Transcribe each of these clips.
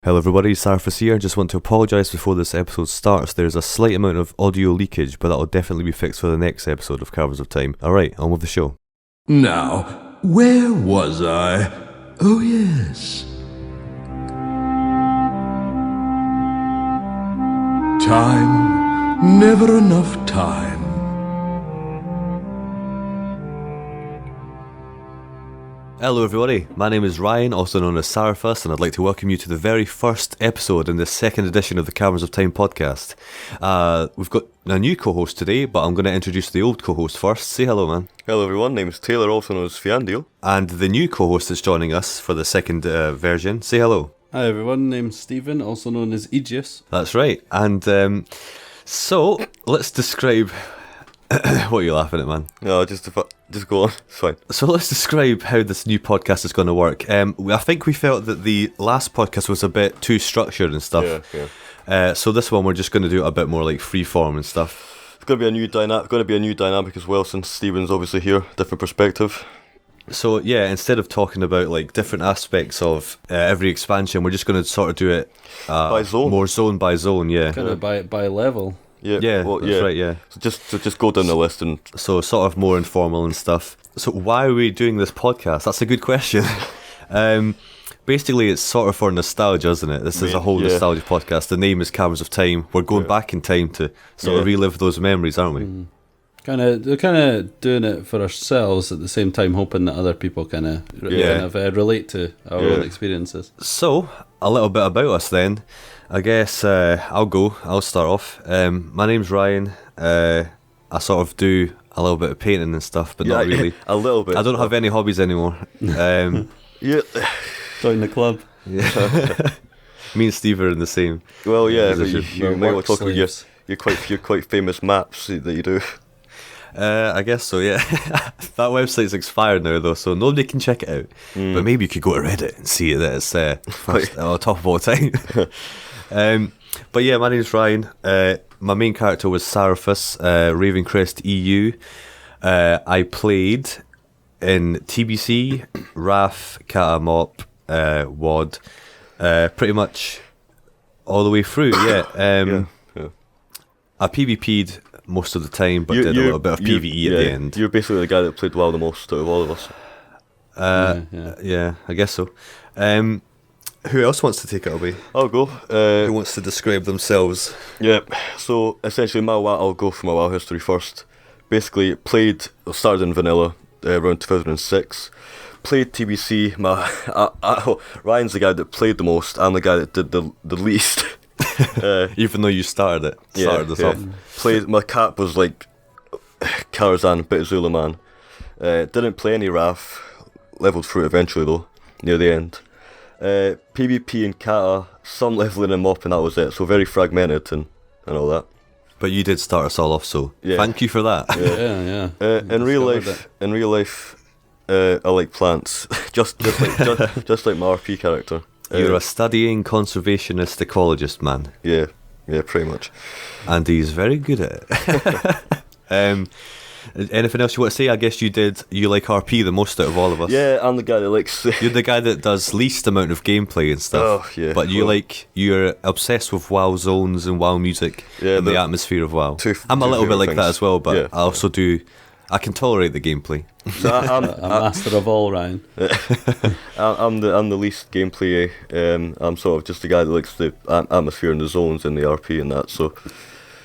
Hello everybody, Sarfus here. Just want to apologise before this episode starts. There's a slight amount of audio leakage, but that'll definitely be fixed for the next episode of Caverns of Time. Alright, on with the show. Now, where was I? Oh yes. Time, never enough time. Hello everybody, my name is Ryan, also known as Sarfus, and I'd like to welcome you to the very first episode in the second edition of the Caverns of Time podcast. We've got a new co-host today, but I'm going to introduce the old co-host first. Say hello, man. Hello everyone, name is Taylor, also known as Fiandiel. And the new co-host that's joining us for the second version. Say hello. Hi everyone, name's Stephen, also known as Aegis. That's right, and so let's describe... What are you laughing at, man? No, just go on, it's fine. So let's describe how this new podcast is going to work. I think we felt that the last podcast was a bit too structured and stuff. Yeah. So this one we're just going to do it a bit more like freeform and stuff. It's going to be a new dynamic as well, since Stephen's obviously here, different perspective. So yeah, instead of talking about like different aspects of every expansion, we're just going to sort of do it By zone. more zone by zone. Yeah. Kind of by level. Yeah, well, that's right. Yeah. So just go down the list and So sort of more informal and stuff. So why are we doing this podcast? That's a good question. Basically, it's sort of for nostalgia, isn't it? This is a whole nostalgia podcast. The name is Caverns of Time. We're going back in time to sort of relive those memories, aren't we? We're kind of doing it for ourselves at the same time, hoping that other people kind of relate to our own experiences. So, a little bit about us then. I guess I'll start off. My name's Ryan. I sort of do a little bit of painting and stuff, but not really. A little bit. I don't have any hobbies anymore. Yeah. Join the club. Yeah. Me and Steve are in the same. Well, yeah, but position. you might want to talk about your quite famous maps that you do. I guess so, yeah. That website's expired now, though, so nobody can check it out. But maybe you could go to Reddit and see that it's first, top of all time. But yeah, my name's Ryan. My main character was Sarfus, Ravencrest EU. I played in TBC, RAF, Kata Mop, WOD, pretty much all the way through, yeah. I PvP'd most of the time, but did a little bit of PvE at the end. You're basically the guy that played WoW the most out of all of us. Yeah, I guess so. Who else wants to take it away? I'll go. Who wants to describe themselves? Yeah, so essentially I'll go for my WoW history first. Basically, started in vanilla around 2006. Played TBC. Ryan's the guy that played the most. I'm the guy that did the least. Even though you started this off. Played. My cap was like Karazhan, bit of Zulu man. Didn't play any RAF. Leveled through it eventually though, near the end. PvP and Kata, some leveling and mop, and that was it. So very fragmented and all that. But you did start us all off, so thank you for that. Yeah. In real life, I like plants, just like my RP character. You're a studying conservationist ecologist, man. Yeah, pretty much. And he's very good at it. Anything else you want to say? I guess you like RP the most out of all of us. Yeah, I'm the guy that likes... You're the guy that does least amount of gameplay and stuff. Oh, yeah. But you're obsessed with WoW zones and WoW music and the atmosphere of WoW. I'm a little bit like that as well, but I also I can tolerate the gameplay. So I'm A master of all, Ryan. I'm the least gameplay. I'm sort of just the guy that likes the atmosphere and the zones and the RP and that. So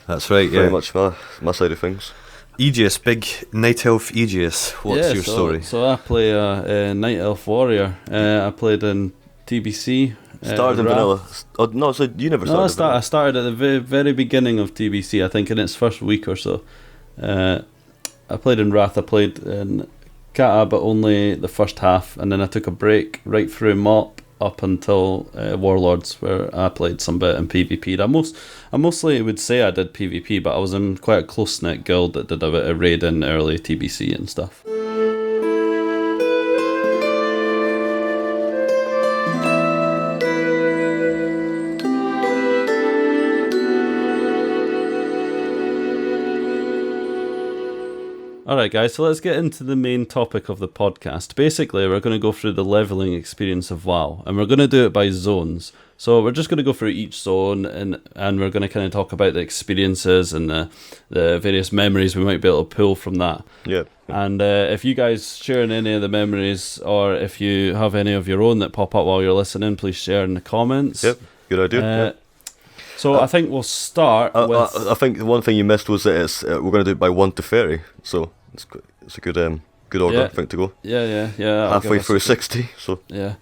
that's right. Very much my side of things. Aegis, big Night Elf Aegis. What's your story? So I play a Night Elf Warrior. I played in TBC. Started in vanilla. Oh, no, so you never started. I started at the very beginning of TBC. I think in its first week or so. I played in Wrath. I played in Kata, but only the first half, and then I took a break right through Mop up until Warlords, where I played some bit in PvP. I mostly would say I did PvP, but I was in quite a close-knit guild that did a bit of raid in early TBC and stuff. Alright guys, so let's get into the main topic of the podcast. Basically, we're going to go through the leveling experience of WoW, and we're going to do it by zones. So we're just going to go through each zone, and we're going to kind of talk about the experiences and the various memories we might be able to pull from that. Yeah. And if you guys share in any of the memories, or if you have any of your own that pop up while you're listening, please share in the comments. Yep. Good idea. So I think we'll start with... I think the one thing you missed was that it's we're going to do it by 1 to 30, so it's a good order, Yeah. I think, to go. Yeah. Halfway through 60, so... Yeah.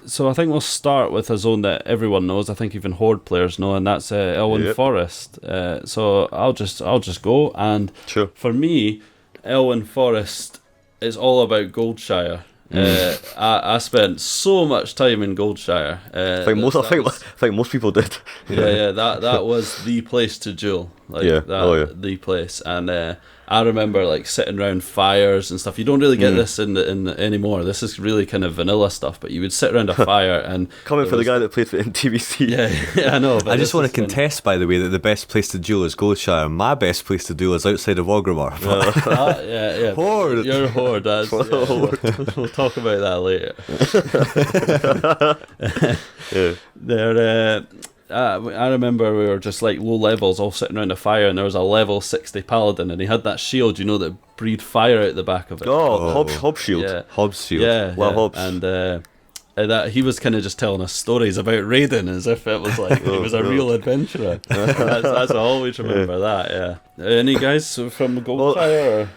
So I think we'll start with a zone that everyone knows. I think even Horde players know, and that's Elwyn Yep. Forest. So I'll just go. And Sure. for me, Elwyn Forest is all about Goldshire. I spent so much time in Goldshire. I think most people did. That was the place to duel. The place. And I remember like sitting around fires and stuff. You don't really get this in anymore. This is really kind of vanilla stuff. But you would sit around a fire and Coming for the guy that played for in TVC. Yeah, I know. But I just want to contest, by the way, that the best place to duel is Goldshire. My best place to duel is outside of Ogrimmar. yeah. Horde. You're a Horde. We'll talk about that later. Yeah. I remember we were just like low levels, all sitting around a fire, and there was a level 60 paladin, and he had that shield, that breathed fire out the back of it. Hob shield. Yeah. Hobbs shield. Yeah, Hobbs. and that he was kind of just telling us stories about Raiden as if it was like he was a real adventurer. That's I always remember that. Yeah. Any guys from Goldshire?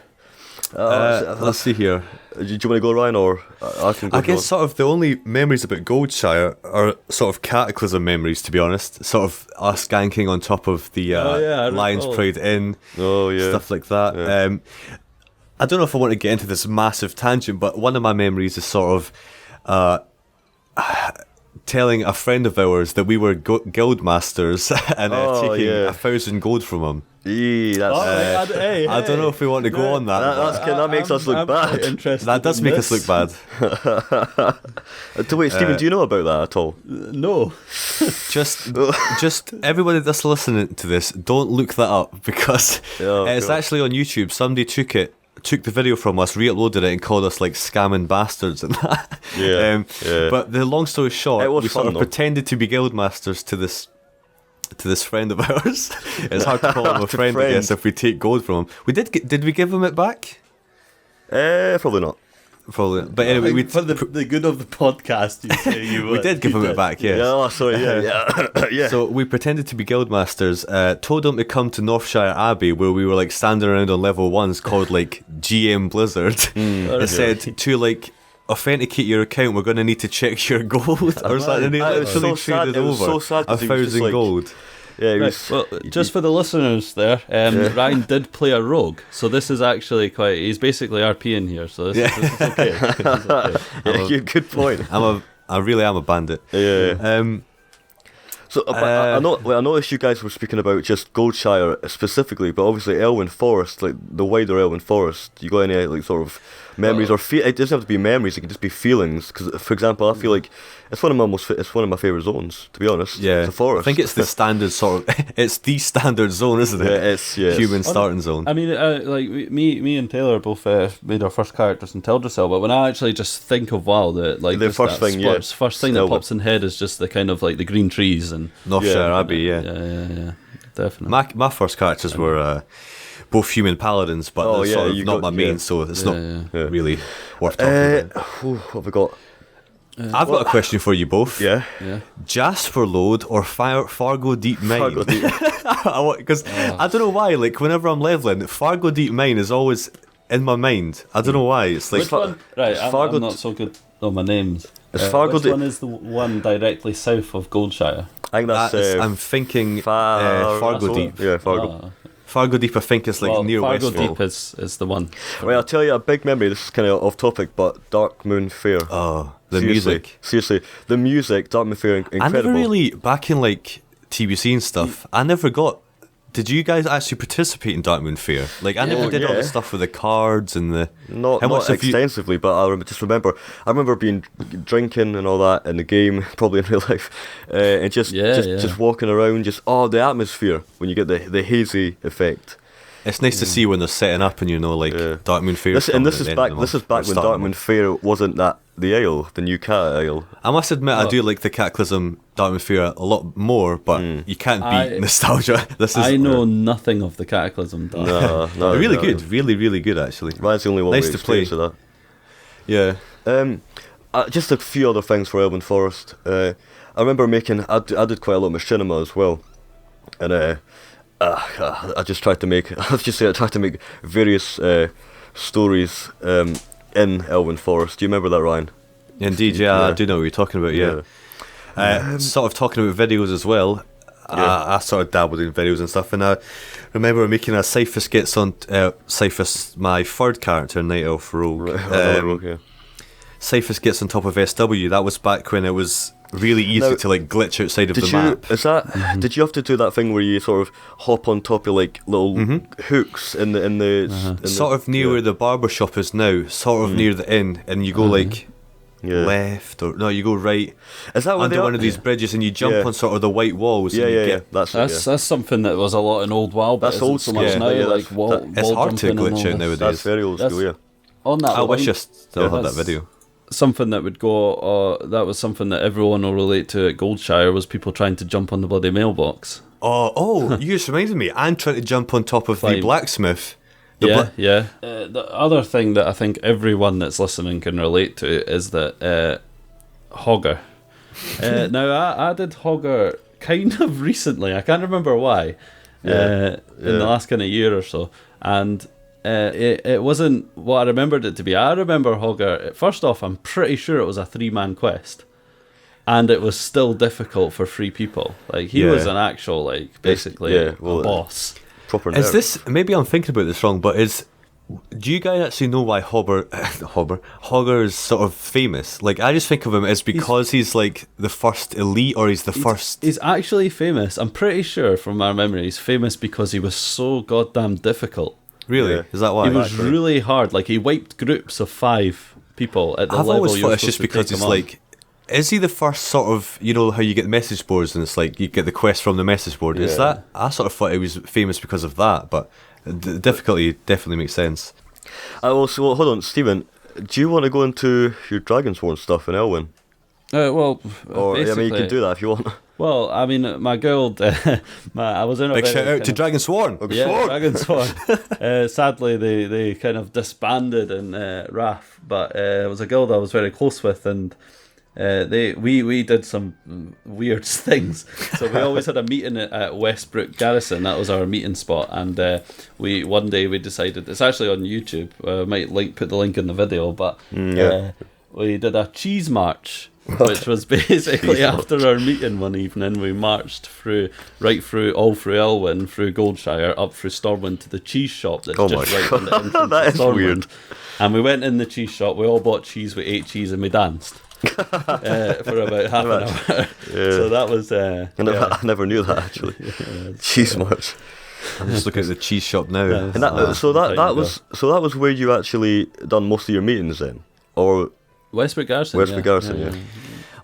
Let's see here. Do you want to go, Ryan, or I can go? I guess sort of the only memories about Goldshire are sort of Cataclysm memories, to be honest. Sort of us ganking on top of the Lions Pride Inn, stuff like that. Yeah. I don't know if I want to get into this massive tangent, but one of my memories is sort of telling a friend of ours that we were guild masters and taking 1,000 gold from him. I don't know if we want to go on that. That makes us look bad. That does make us look bad. Wait, Stephen, do you know about that at all? No. Just everybody that's listening to this, don't look that up because it's actually on YouTube. Somebody took the video from us, re-uploaded it, and called us like scamming bastards and that. But the long story short, we sort of pretended to be guild masters to this friend of ours. It's hard to call him a friend, I guess, if we take gold from him. Did we give him it back? Probably not. Probably. But anyway, for the good of the podcast, you say you would. We did give him it back, yes. Yeah. So we pretended to be guildmasters, told them to come to Northshire Abbey, where we were like standing around on level 1s called like GM Blizzard. It said to like authenticate your account, we're going to need to check your gold or something. And he literally traded over 1,000 gold. Yeah, well, just for the listeners there, Ryan did play a rogue, so this is actually he's basically RPing here, so this is okay. Good point. I really am a bandit. So I noticed you guys were speaking about just Goldshire specifically, but obviously Elwyn Forest, like the wider Elwyn Forest, you got any like sort of memories or it doesn't have to be memories, it can just be feelings, because for example I feel like it's one of my favourite zones, to be honest. It's a forest. I think it's the standard it's the standard zone, isn't it? Human starting zone. I mean, like me and Taylor both made our first characters in Teldrassil, but when I actually just think of WoW, the first thing that pops in head is just the kind of like the green trees and Northshire Abbey. Yeah, definitely. My first characters were both human paladins, but they're sort of not my main, so it's not really worth talking about. What have I got? I've got a question for you both. Yeah. Jasper Load or Fargo Deep Mine? Because I don't know why, like whenever I'm leveling, Fargo Deep Mine is always in my mind. I don't know why. It's like which one? Right, I'm not so good on my names. Which one is the one directly south of Goldshire? I think that's I'm thinking Fargo Deep. Yeah, Fargo. Fargo Deep, I think, is like near Fargo Westfall. Deep is the one. Well, I'll tell you a big memory. This is kind of off topic, but Dark Moon Fair. Oh, the music. Seriously, the music, Dark Moon Fair, incredible. I never really, back in like TBC and stuff, I never got... Did you guys actually participate in Dark Moon Fair? Like, I never did all the stuff with the cards and the... Not extensively, but I remember being drinking and all that in the game, probably in real life, and just walking around, the atmosphere when you get the hazy effect. It's nice to see when they're setting up and Darkmoon Fair. This is back when Darkmoon Fair wasn't the Isle, the new cat Isle. I must admit, I do like the Cataclysm Darkmoon Fair a lot more, but you can't beat nostalgia. I know nothing of the Cataclysm. No, really good, really good actually. Mine's the only one nice to play. Of that. Yeah. Just a few other things for Elven Forest. I remember I did quite a lot of machinima as well, and I just tried to make. I tried to make various stories in Elven Forest. Do you remember that, Ryan? Indeed, yeah. I do know what you're talking about. Yeah. Sort of talking about videos as well. I sort of dabbled in videos and stuff, and I remember making a Cyphus gets on Cyphus, my third character in Night Elf Rogue. Cyphus gets on top of SW. That was back when it was really easy to glitch outside of the map. Did you have to do that thing where you sort of hop on top of little hooks in the sort of near where the barber shop is now, sort of near the inn, and you go left or no, you go right. Is that under one of these bridges, and you jump on sort of the white walls? That's something that was a lot in old WoW. That's old so much now. It's hard to glitch out nowadays. That's very old school. Yeah. On that, I wish I still had that video. Something that would go. That was something that everyone will relate to at Goldshire was people trying to jump on the bloody mailbox. Oh! You just reminded me. I'm trying to jump on top of the blacksmith. The other thing that I think everyone that's listening can relate to is that Hogger. Now I did Hogger kind of recently. I can't remember why. In the last kind of year or so, and. It wasn't what I remembered it to be. I remember Hogger. First off, I'm pretty sure it was a 3-man quest, and it was still difficult for 3 people. He was an actual basically a boss. Proper nerd. Is this? Maybe I'm thinking about this wrong, but do you guys actually know why Hogger is sort of famous? I just think of him as because he's the first elite, or he's the first. He's actually famous. I'm pretty sure from our memory, he's famous because he was so goddamn difficult. Really? Is that why? He was really hard. He wiped groups of 5 people at the level. I've always thought it's just because it's is he the first sort of, how you get message boards and it's you get the quest from the message board? Is that? I sort of thought he was famous because of that, but the difficulty definitely makes sense. Hold on, Stephen. Do you want to go into your Dragonsworn stuff in Elwyn? You can do that if you want. Well, I mean, my guild, I was in a big shout out to Dragonsworn. Dragonsworn. Sadly, they kind of disbanded in Wrath, but it was a guild I was very close with, and we did some weird things. So we always had a meeting at Westbrook Garrison. That was our meeting spot, and one day we decided, it's actually on YouTube. I might put the link in the video, but we did a cheese march. Which was basically after our meeting one evening, we marched all through Elwyn, through Goldshire, up through Stormwind to the cheese shop that's just right on the entrance that of is Stormwind. Weird. And we went in the cheese shop, we all bought cheese, we ate cheese, and we danced for about half an hour. So that was... I never knew that, actually. Cheese march. I'm just looking at the cheese shop now. That was where you actually done most of your meetings then? Or... Westbrook Garrison. Yeah.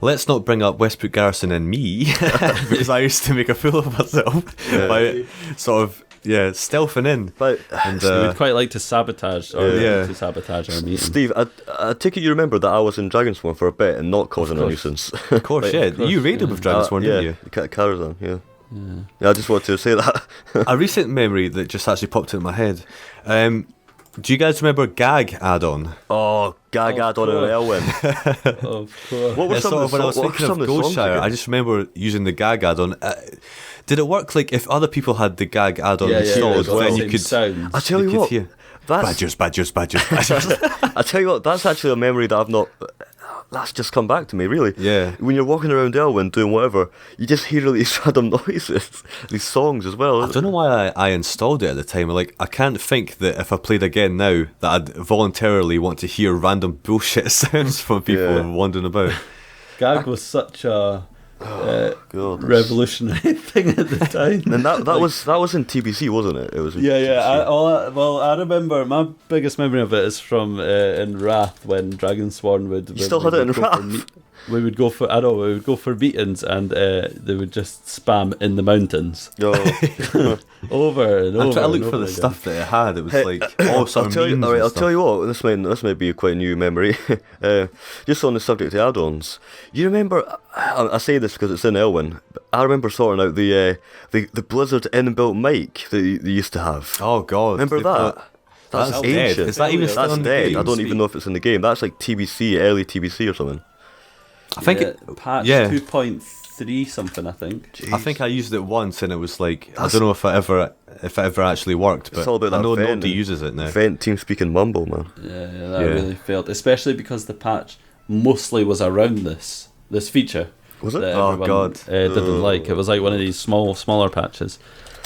Let's not bring up Westbrook Garrison and me, because I used to make a fool of myself by sort of stealthing in. And we would quite like to sabotage our meeting. Steve, I take it you remember that I was in Dragonsworn for a bit and not causing a nuisance. Of course, You raided with Dragonsworn, didn't you? Caverns, I just wanted to say that. A recent memory that just actually popped into my head. Do you guys remember Gag add-on? Oh, Gag add-on in Elwyn. Of course. What was when I was thinking of Goldshire, I just remember using the Gag add-on. Did it work if other people had the Gag add-on installed? Then you could. Sounds. I tell you what, badgers. I tell you what, that's actually a memory that I've not. That's just come back to me, really. Yeah. When you're walking around Elwyn doing whatever, you just hear all these random noises, these songs as well. I don't know why I installed it at the time. I can't think that if I played again now that I'd voluntarily want to hear random bullshit sounds from people wandering about. Gag was such a revolutionary thing at the time. And that was in TBC, wasn't it? It was. I remember my biggest memory of it is from in Wrath when Dragonsworn would. You still had it in Wrath. we would go for meetings, and they would just spam in the mountains Oh. over and over. I'm trying to look and for over the again. stuff that it had. It was like all sort of memes. I'll tell you what. This might be quite a new memory. Just on the subject of add-ons, you remember? I say this because it's in Elwyn. But I remember sorting out the Blizzard inbuilt mic that they used to have. Oh God! Remember they've that? got- That's dead. ancient. Is that even still That's in the dead. game? I don't even know if it's in the game. That's like TBC, early TBC or something. I think patch yeah. 2.3 something. I think. I think I used it once and it was like I don't know if it ever actually worked, but It's all about I that know vent nobody and uses it now. Vent team speaking mumble, man. Yeah, that Yeah. really failed, especially because the patch mostly was around this feature. Was it? That Oh, everyone, God. didn't like. It was like one of these smaller patches,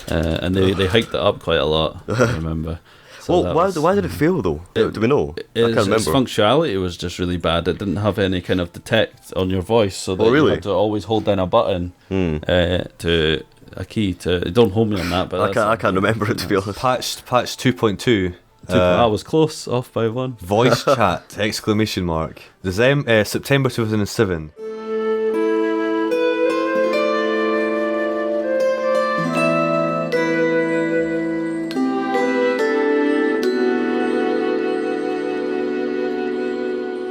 and they hiked it up quite a lot. I remember. So Well, why did it fail though? Do we know? I can't Its remember. functionality was just really bad. It didn't have any kind of detect on your voice, so that you really? had to always hold down a button to a key to. Don't hold me on that, but I can't remember it, to be honest. Patch 2.2. I was close, off by one. Voice chat! Exclamation mark. September 2007.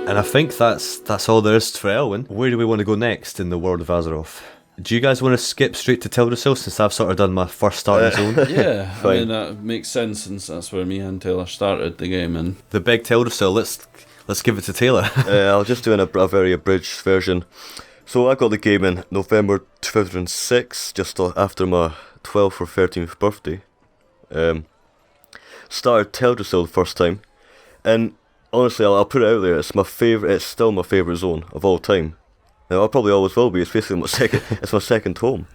And I think that's all there is for Elwyn. Where do we want to go next in the world of Azeroth? Do you guys want to skip straight to Teldrassil since I've sort of done my first starting zone? Yeah, I Fine. mean that makes sense since that's where me and Taylor started the game, and The big Teldrassil. Let's give it to Taylor. I'll just do a very abridged version. So I got the game in November 2006, just after my 12th or 13th birthday. Started Teldrassil the first time, and honestly, I'll put it out there. It's my favorite. It's still my favorite zone of all time. Now, I probably always will be. It's basically my second. It's my second home.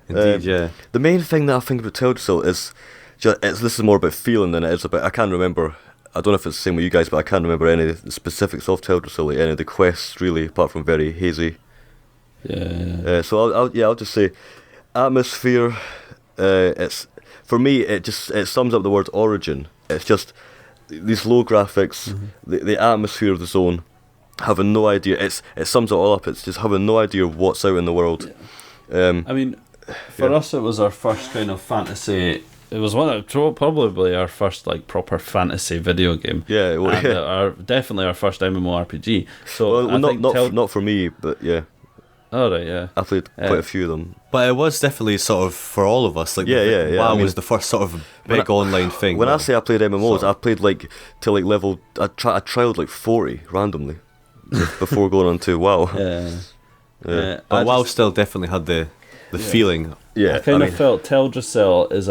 Indeed, yeah. The main thing that I think about Teldrassil is, this is more about feeling than it is about. I can't remember. I don't know if it's the same with you guys, but I can't remember any of the specifics of Teldrassil, like any of the quests really, apart from very hazy. yeah. So I'll just say, atmosphere. It's for me. It sums up the word origin. It's just these low graphics, the atmosphere of the zone, having no idea. It sums it all up. It's just having no idea what's out in the world. I mean, for us, it was our first kind of fantasy. It was probably our first like proper fantasy video game. Yeah, well, and definitely our first MMORPG. So well, I think not for me, but yeah, all right, yeah. I played quite a few of them. But it was definitely sort of for all of us. Like Yeah. WoW I mean, was the first sort of big online thing. When I say I played MMOs, sort I played like till like level. I trialed like 40 randomly before going on to WoW. Yeah. But WoW still definitely had the feeling. Yeah, I kind of felt Teldrassil is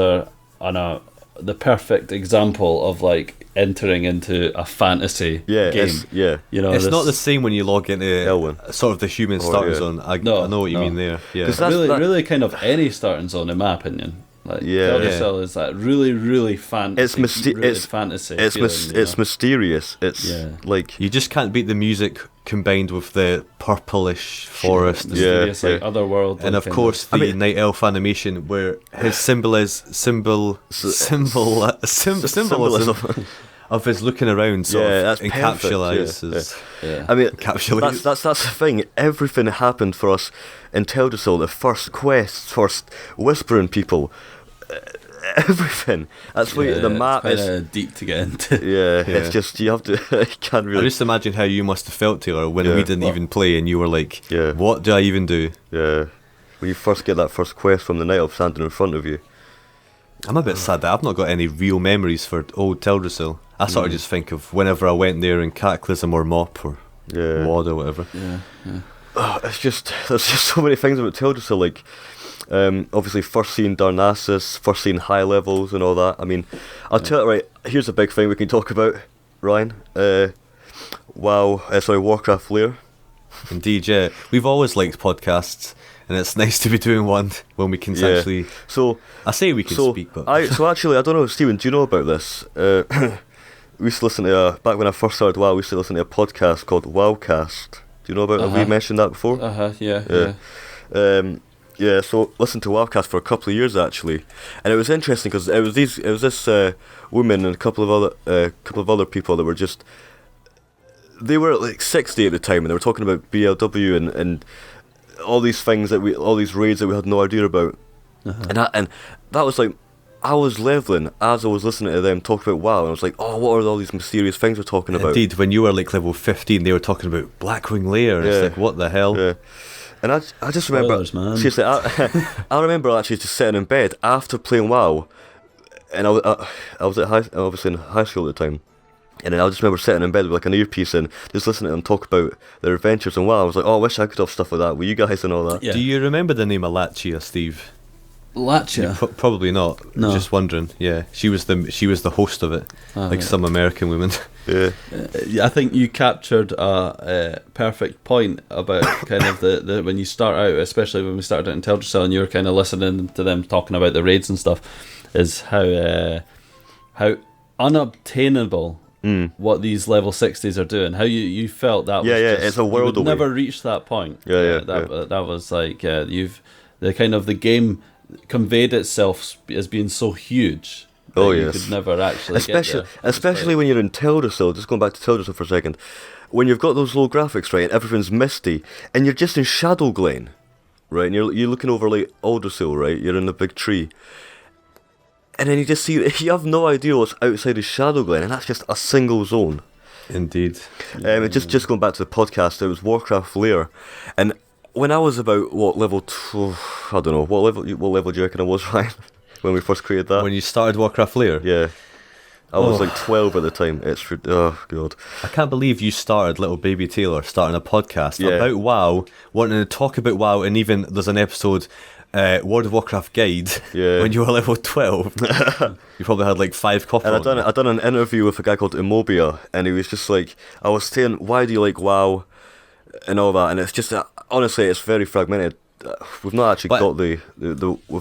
the perfect example of like entering into a fantasy game. Yeah. It's not the same when you log into Elwyn. sort of the human starting yeah. zone. I No, know what you no. mean there. Yeah. 'Cause that's- Really kind of any starting zone, in my opinion. Like Yeah. Teldrassil is that really fantasy. It's fantasy. It's feeling, you it's know? mysterious. It's Yeah. like You just can't beat the music combined with the purplish forest. and- mysterious, Yeah, like otherworldly. And of kind course, the night elf animation, where his symbolism of his looking around sort Yeah, of that's perfect, encapsulates. Yeah. I mean, Encapsulates. that's the thing. Everything happened for us in Teldrassil. The first quests, first whispering people, everything. That's why the map it's is. kinda deep to get into. Yeah, Yeah. it's just you have to. You can't I really. just imagine how you must have felt, Taylor, when Yeah. we didn't even play and you were like, Yeah. what do I even do? Yeah, when you first get that first quest from the night elf standing in front of you. I'm a bit sad that I've not got any real memories for old Teldrassil. I sort of just think of whenever I went there in Cataclysm or Mop or Yeah. WoD or whatever. Yeah. There's just so many things about Teldrassil. Like, obviously, first seeing Darnassus, first seeing high levels and all that. I mean, I'll tell you right. Here's a big thing we can talk about, Ryan. Warcraft Lair. Indeed, yeah. We've always liked podcasts, and it's nice to be doing one when we can actually. So I say we can speak, but actually, I don't know, Stephen. Do you know about this? We used to listen to back when I first started WoW. We used to listen to a podcast called WoWcast. Do you know about? Have we mentioned that before? Yeah. Yeah, so listened to WoWcast for a couple of years actually, and it was interesting because it was this woman and a couple of other people that were just they were like 60 at the time, and they were talking about BLW and all these things all these raids that we had no idea about, and that was like, I was leveling as I was listening to them talk about WoW, and I was like, oh, what are all these mysterious things they're talking about? Indeed, when you were like level 15, they were talking about Blackwing Lair, and it's like, what the hell? Yeah. And I just remember, Spoilers, man. seriously, I remember actually just sitting in bed after playing WoW, and I was obviously in high school at the time, and then I just remember sitting in bed with like an earpiece and just listening to them talk about their adventures and WoW. I was like, oh, I wish I could have stuff like that with you guys and all that. Yeah. Do you remember the name of Lachia, Steve? Lachia? Probably not. No. Just wondering. Yeah, she was the host of it, like some American woman. Yeah. I think you captured a perfect point about kind of the when you start out, especially when we started out in Teldrassil, and you were kind of listening to them talking about the raids and stuff, is how unobtainable what these level 60s are doing. How you felt that was it's a world you would away. never reach that point. That was like the game conveyed itself as being so huge. Oh, you yes. could never actually especially when you're in Teldrassil, just going back to Teldrassil for a second, when you've got those low graphics, right, and everything's misty, and you're just in Shadow Glen, right, and you're looking over like Aldersil, right, you're in the big tree, and then you just see, you have no idea what's outside of Shadow Glen, and that's just a single zone. Indeed. Just going back to the podcast, it was Warcraft Lair, and when I was about, level 12, I don't know, what level do you reckon I was, Ryan? When we first created that? When you started Warcraft Lair? Yeah. I was like 12 at the time. Oh, God. I can't believe you started, little baby Taylor, starting a podcast about WoW, wanting to talk about WoW, and even there's an episode, World of Warcraft Guide, when you were level 12. You probably had like 5 copies. And I done an interview with a guy called Immobia, and he was just like, I was saying, why do you like WoW, and all that, and it's just, honestly, it's very fragmented. We've not actually got we've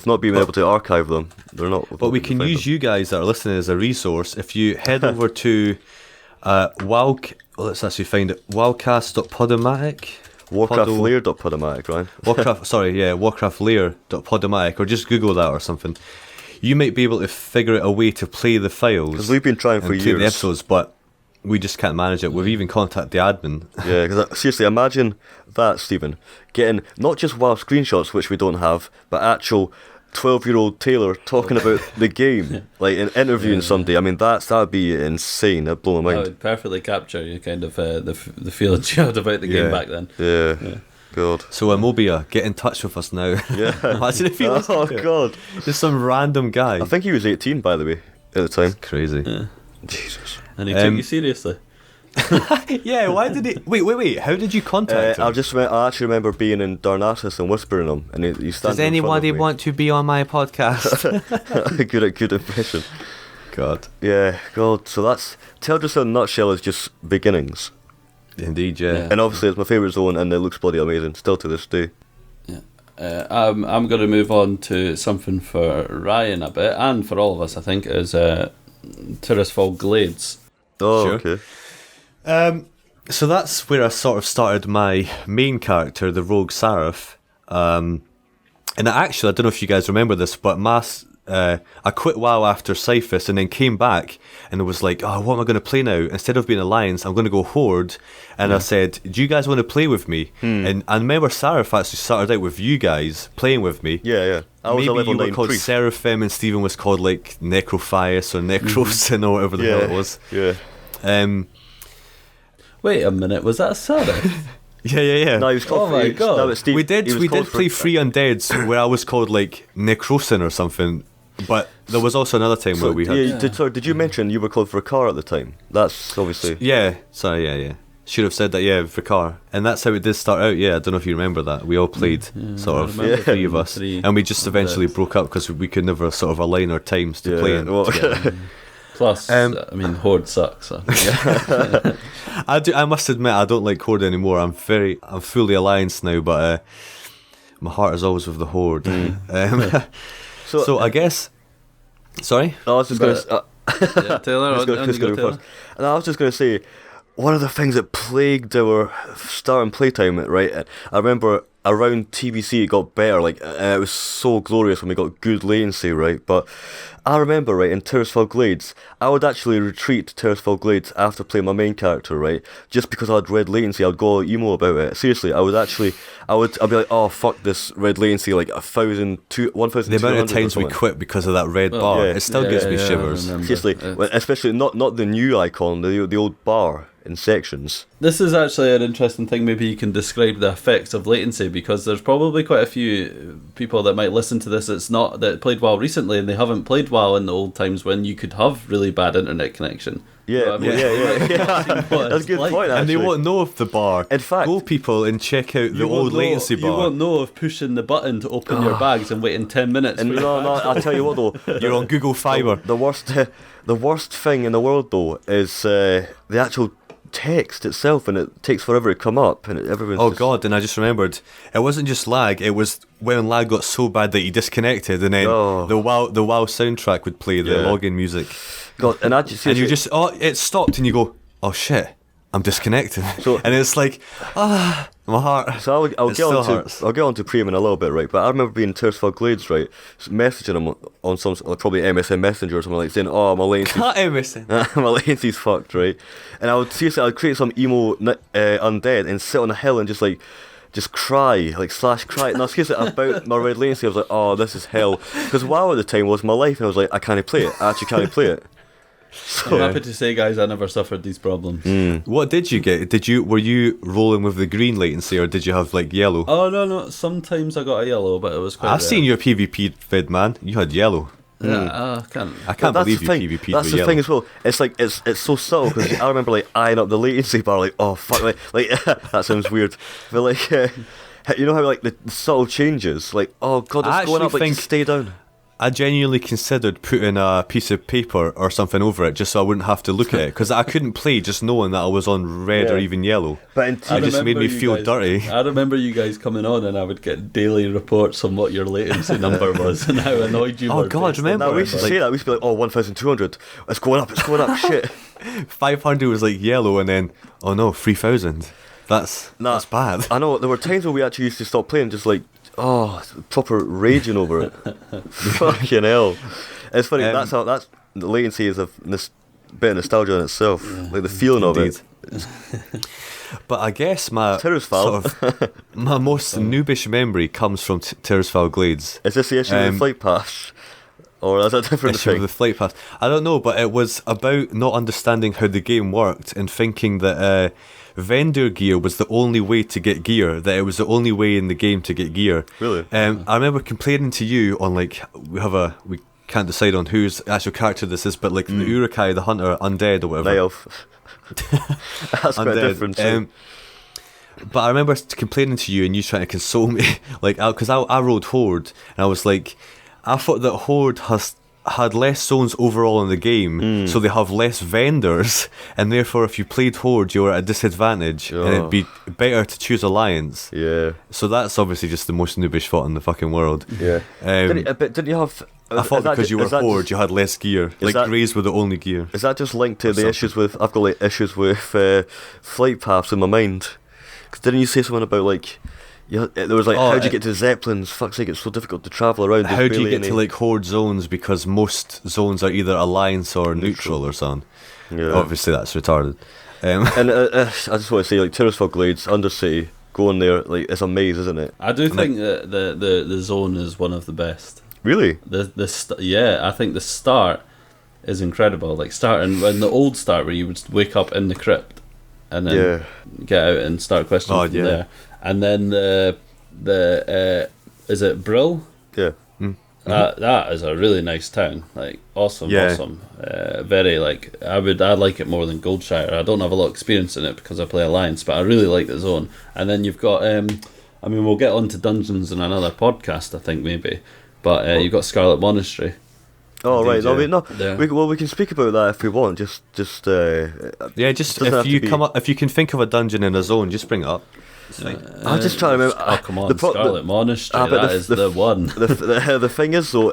not been able to archive them. They're not. But we can use you guys that are listening as a resource. If you head over to let's actually find it. Wowcast.podomatic. Warcraftlair.podomatic, right? Warcraftlair.podomatic, or just Google that or something. You might be able to figure out a way to play the files. Because we've been trying for and play years. the episodes, but we just can't manage it. We've even contacted the admin. Yeah, because seriously, imagine that, Stephen, getting not just WoW screenshots, which we don't have, but actual 12-year-old Taylor talking about the game, like in interviewing somebody. I mean, that'd be insane. That'd blow my mind. That would perfectly capture you kind of the feelings you had about the game back then. Yeah. God. So Immobia, get in touch with us now. Yeah. Imagine if he was God. just some random guy. I think he was 18, by the way, at the time. Crazy. Yeah. Jesus. And he took you seriously. Yeah, why did he... Wait, how did you contact him? I actually remember being in Darnassus and whispering him, and he standing Does anybody in front of me. want to be on my podcast? Good impression. God. Yeah, God. So that's... Teldrassil in a nutshell is just beginnings. Indeed, yeah. And obviously it's my favourite zone, and it looks bloody amazing, still to this day. I'm going to move on to something for Ryan a bit, and for all of us, I think, is Tirisfal Glades. Oh, Sure. okay. So that's where I sort of started my main character, the rogue Sarif. And actually, I don't know if you guys remember this, but I quit WoW after Cyphus and then came back and it was like, oh, what am I going to play now? Instead of being Alliance, I'm going to go Horde. And I said, do you guys want to play with me? And I remember Sarif actually started out with you guys playing with me. Yeah. I was Maybe a level you were 9 called priest. Seraphim and Stephen was called like Necrophias or Necrosin or whatever the hell it was. Yeah. Wait a minute, was that Sarah? Yeah. No, he was called Oh my God. No, it's Steve. We did play Free Undeads where I was called like Necrosin or something, but there was also another time where we had... Did you mention you were called for a car at the time? That's obviously... Yeah. Should have said that, Vicar. And that's how it did start out, I don't know if you remember that. We all played, remember three of us. three and we just eventually broke up because we could never sort of align our times to play together. Plus, I mean, Horde sucks. So. I must admit, I don't like Horde anymore. I'm fully Alliance now, but my heart is always with the Horde. So I guess... Sorry? I was just going to... Taylor, I was just going to say, one of the things that plagued our start and playtime, right? I remember around TBC it got better, like it was so glorious when we got good latency, right? But I remember, right, in Tirisfal Glades, I would actually retreat to Tirisfal Glades after playing my main character, right? Just because I had red latency, I'd go emo about it. Seriously, I'd be like, oh fuck this red latency, like 1,200. The amount of times we quit because of that red bar, yeah. it still gives me shivers. Seriously, especially not the new icon, the old bar in sections. This is actually an interesting thing. Maybe you can describe the effects of latency, because there's probably quite a few people that might listen to this that played WoW recently and they haven't played WoW in the old times when you could have really bad internet connection. Yeah, that's a good point. Actually. And they won't know of the bar. In fact, go people and check out the old latency bar. You won't know of pushing the button to open your bags and waiting 10 minutes. And no, I'll tell you what though. You're on Google Fiber. The worst thing in the world though is the actual text itself, and it takes forever to come up, and everyone's God, and I just remembered, it wasn't just lag, it was when lag got so bad that you disconnected, and then the WoW soundtrack would play, the login music. God, and it stopped, and you go, oh shit, I'm disconnected. So, and it's like, my heart. So I'll get on to Priam in a little bit, right? But I remember being in Tirisfal Glades, right, messaging him on some probably MSN Messenger or something, like saying, "Oh, my latency's my latency's fucked," right? And I'd create some emo undead and sit on a hill and just cry, like slash cry. And I was seriously about my red latency. I was like, "Oh, this is hell," because WoW at the time was my life, and I was like, "I can't play it. I actually can't play it." So, I'm happy to say, guys, I never suffered these problems. What did you get? Were you rolling with the green latency, or did you have like yellow? Oh no. Sometimes I got a yellow, but it was quite. I've seen your PvP vid, man. You had yellow. I can't believe you PvP'd with yellow. That's the thing as well. It's like it's so subtle, because I remember like eyeing up the latency bar, like, oh fuck, like that sounds weird, but like you know how like the subtle changes, like, oh god, it's going up, like stay down. I genuinely considered putting a piece of paper or something over it just so I wouldn't have to look at it, because I couldn't play just knowing that I was on red or even yellow. But it just made me feel dirty. I remember you guys coming on and I would get daily reports on what your latency number was and how annoyed you were. Oh god, remember? No, we used to say that. We used to be like, oh, 1,200. It's going up, shit. 500 was like yellow, and then, oh no, 3,000. That's bad. I know, there were times where we actually used to stop playing, just like, proper raging over it. Fucking hell. It's funny, that's the latency is a bit of nostalgia in itself. Like the feeling Indeed. of it. But I guess my Tirisfal. my most noobish memory comes from Tirisfal Glades. Is this the issue with the flight pass? Or is that a different issue thing? with the flight pass? I don't know, but it was about not understanding how the game worked and thinking that vendor gear was the only way to get gear, that it was the only way in the game to get gear. Really? I remember complaining to you on, like, we can't decide on whose actual character this is, but like the Urukai, the hunter, undead or whatever. Night Elf. That's quite different. But I remember complaining to you and you trying to console me, like, because I rode Horde, and I was like, I thought that Horde had less zones overall in the game, so they have less vendors, and therefore if you played Horde you were at a disadvantage, and it'd be better to choose Alliance. Yeah. So that's obviously just the most noobish thought in the fucking world. Yeah. Didn't you have... I thought because you were Horde, you had less gear. Like, Greys were the only gear. Is that just linked to the issues with... I've got like issues with flight paths in my mind. Because didn't you say something about like... Yeah, there was like, how do you get to Zeppelins? Fuck's sake, it's so difficult to travel around. How do you get to like Horde zones? Because most zones are either Alliance or neutral or something. Yeah. Obviously that's retarded. And I just want to say, like, Tirisfal Glades, Undercity, going there, like, it's a maze, isn't it? I do think that the zone is one of the best. Really? I think the start is incredible. Like, starting when the old start where you would wake up in the crypt and then get out and start questions from there. And then the is it Brill? Yeah. That is a really nice town. Like, awesome. Very, like, I'd like it more than Goldshire. I don't have a lot of experience in it because I play Alliance, but I really like the zone. And then you've got we'll get on to dungeons in another podcast, I think, maybe. But you've got Scarlet Monastery. Oh, right. We can speak about that if we want. Just if you can think of a dungeon in a zone, just bring it up. I'm just trying to remember. Oh, come on, Scarlet Monastery. That is the one. The thing is, though,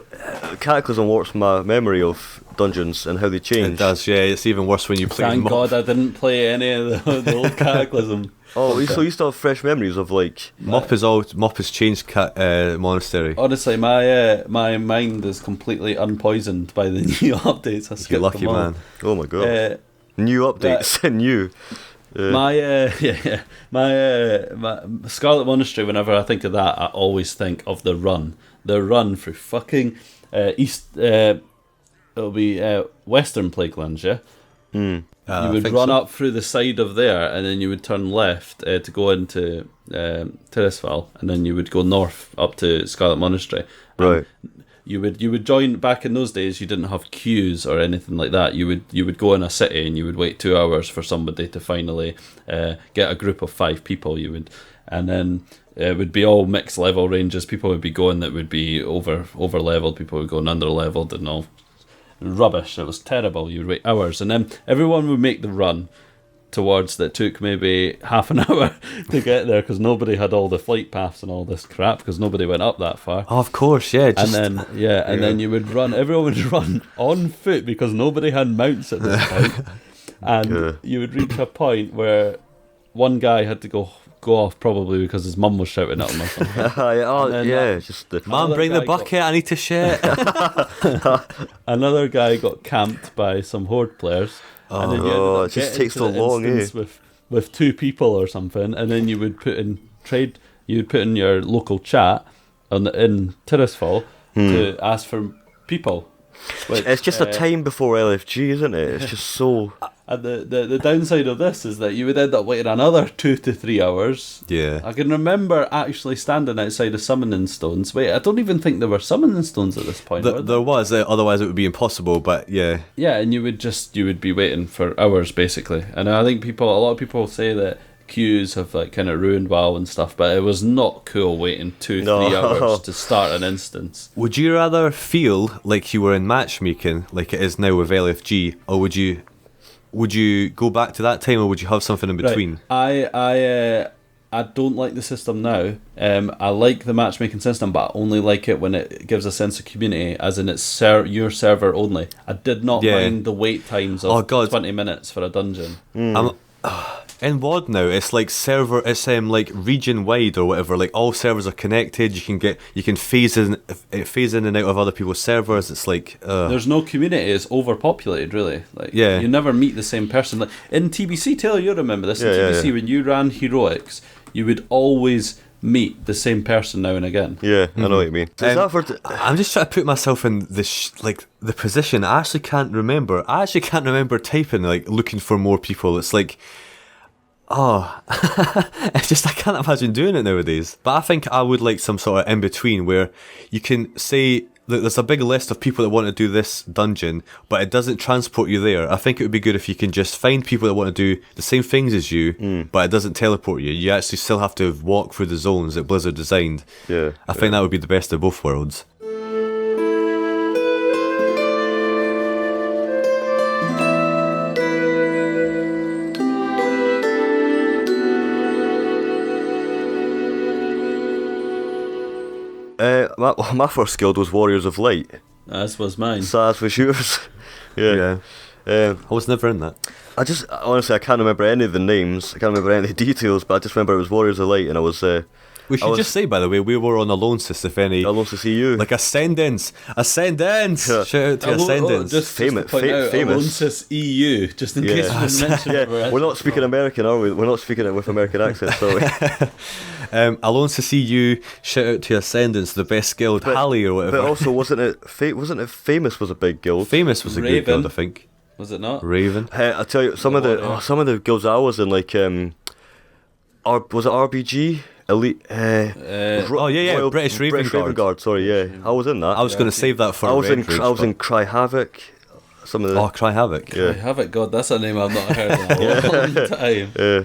Cataclysm warps my memory of dungeons and how they change. It does, yeah. It's even worse when you play. Thank God I didn't play any of the old Cataclysm. Oh, so you still have fresh memories of like... Mop has changed monastery. Honestly, my mind is completely unpoisoned by the new updates. I skipped You're lucky, them all. man. Oh my god. New updates. New. My Scarlet Monastery. Whenever I think of that, I always think of the run through fucking east. It'll be Western Plaguelands, yeah. You would run up through the side of there, and then you would turn left to go into Tirisfal, and then you would go north up to Scarlet Monastery. Right. You would join. Back in those days, you didn't have queues or anything like that. You would go in a city and you would wait 2 hours for somebody to finally get a group of 5 people. And then it would be all mixed level ranges. People would be going that would be over leveled. People would go under leveled and all rubbish. It was terrible. You would wait hours, and then everyone would make the run towards that took maybe half an hour to get there because nobody had all the flight paths and all this crap because nobody went up that far. Oh, of course, yeah. And then you would run. Everyone would run on foot because nobody had mounts at this point. And you would reach a point where one guy had to go off probably because his mum was shouting at him or something. Just the... Man, bring the bucket, I need to shit. Another guy got camped by some horde players. And then you it just takes so long, with 2 people or something, and then you would put in your local chat in Tirisfal to ask for people. Which, it's just a time before LFG, isn't it? It's just so... And the downside of this is that you would end up waiting another 2 to 3 hours. Yeah. I can remember actually standing outside of summoning stones. Wait, I don't even think there were summoning stones at this point. There was, otherwise it would be impossible, but yeah. Yeah, and you would be waiting for hours basically. And I think a lot of people say that queues have like kind of ruined WoW and stuff, but it was not cool waiting 2-3 hours to start an instance. Would you rather feel like you were in matchmaking, like it is now with LFG, or would you go back to that time, or would you have something in between? Right. I don't like the system now. I like the matchmaking system, but I only like it when it gives a sense of community, as in it's your server only. I did not mind the wait times of 20 minutes for a dungeon. In WoD now, it's like like region wide or whatever. Like all servers are connected. You can phase in and out of other people's servers. It's like there's no community. It's overpopulated, really. Like you never meet the same person. Like in TBC, Taylor, you remember this. In TBC, when you ran heroics, you would always meet the same person now and again. Yeah, I know what you mean. I'm just trying to put myself in this the position. I actually can't remember. Typing like looking for more people. It's like. It's just I can't imagine doing it nowadays. But I think I would like some sort of in between where you can say that there's a big list of people that want to do this dungeon, but it doesn't transport you there. I think it would be good if you can just find people that want to do the same things as you, but it doesn't teleport you. You actually still have to walk through the zones that Blizzard designed. Yeah, I think that would be the best of both worlds. My first guild was Warriors of Light. That was mine. So as was yours. Yeah. I was never in that. I can't remember any of the names. I can't remember any of the details, but I just remember it was Warriors of Light, and I was... we should just say, by the way, we were on Alonsis, if any... Alonsis EU. Like Ascendance! Yeah. Shout out to Ascendance. Just famous. Alonsis EU, just in case we mention it. We're not speaking American, are we? We're not speaking it with American accents, are we? Alonsis EU, shout out to Ascendance, the best guild, Halley or whatever. But also, wasn't it Famous was a big guild? Famous was a good guild, I think. Was it not? Raven. I tell you, some of the guilds I was in, like, was it RBG? Elite. British Raven Guard. Sorry, yeah, I was in that. I was going to save that for. I was in Cry Havoc. Some of the. Cry Havoc. Yeah. Cry Havoc. God, that's a name I've not heard in a long time. Yeah.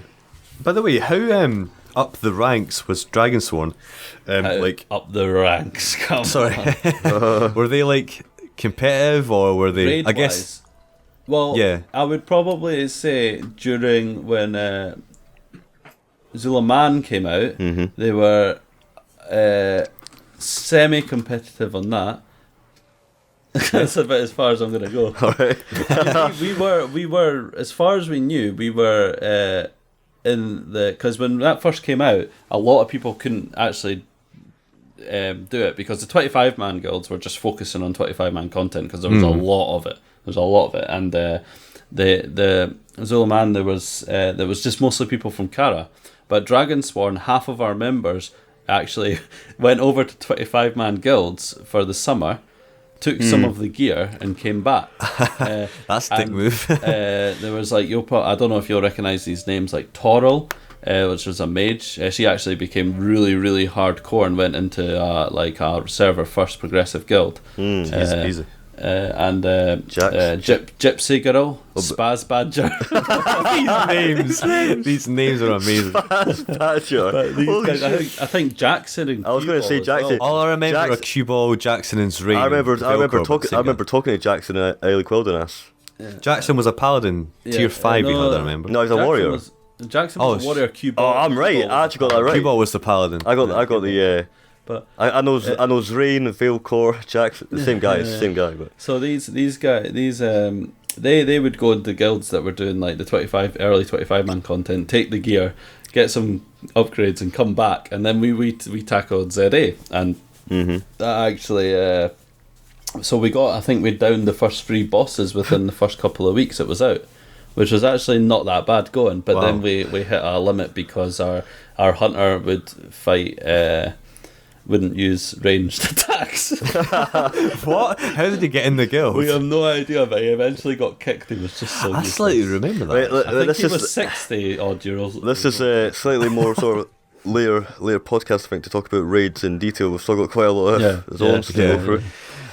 By the way, how up the ranks was Dragonsworn? Up the ranks. Come on. Were they like competitive or were they? Raid-wise, I guess. Well, yeah. I would probably say during when. Zulaman came out, they were semi-competitive on that. That's about as far as I'm going to go. All right. we were, as far as we knew, we were in the because when that first came out, a lot of people couldn't actually do it because the 25-man guilds were just focusing on 25-man content because there was a lot of it. And the Zulaman there was just mostly people from Kara, but Dragonsworn, half of our members actually went over to 25-man guilds for the summer, took some of the gear and came back. That's a dick move. There was like I don't know if you'll recognise these names, like Toril, which was a mage. She actually became really, really hardcore and went into like a server first progressive guild. Easy. And Jax. Gypsy Girl, Spaz Badger. These names are amazing. Badger. But these guys, I think Jackson and I was going to say Jackson. All I remember are Cue Ball, Jackson, and Zrain. I remember talking to Jackson at Ailey Quildernas. Jackson was a paladin, tier 5. You had, I remember. No, he's a warrior. Jackson was a warrior. Cue Oh, I'm right. I actually got that right. Cue Ball was the paladin. I got the. But I know Zrain, Veilcore, Jackson, the same guy. But so these guys, they would go into guilds that were doing like the early 25-man content, take the gear, get some upgrades, and come back. And then we tackled ZA, and that actually. So I think we downed the first 3 bosses within the first couple of weeks it was out, which was actually not that bad going. But then we hit a limit because our hunter would fight. Wouldn't use ranged attacks. What? How did he get in the guild? We have no idea, but he eventually got kicked. He was just so I slightly remember that. I think he was 60 odd year old. This is a slightly more sort of later podcast, I think, to talk about raids in detail. We've still got quite a lot of zones to go through.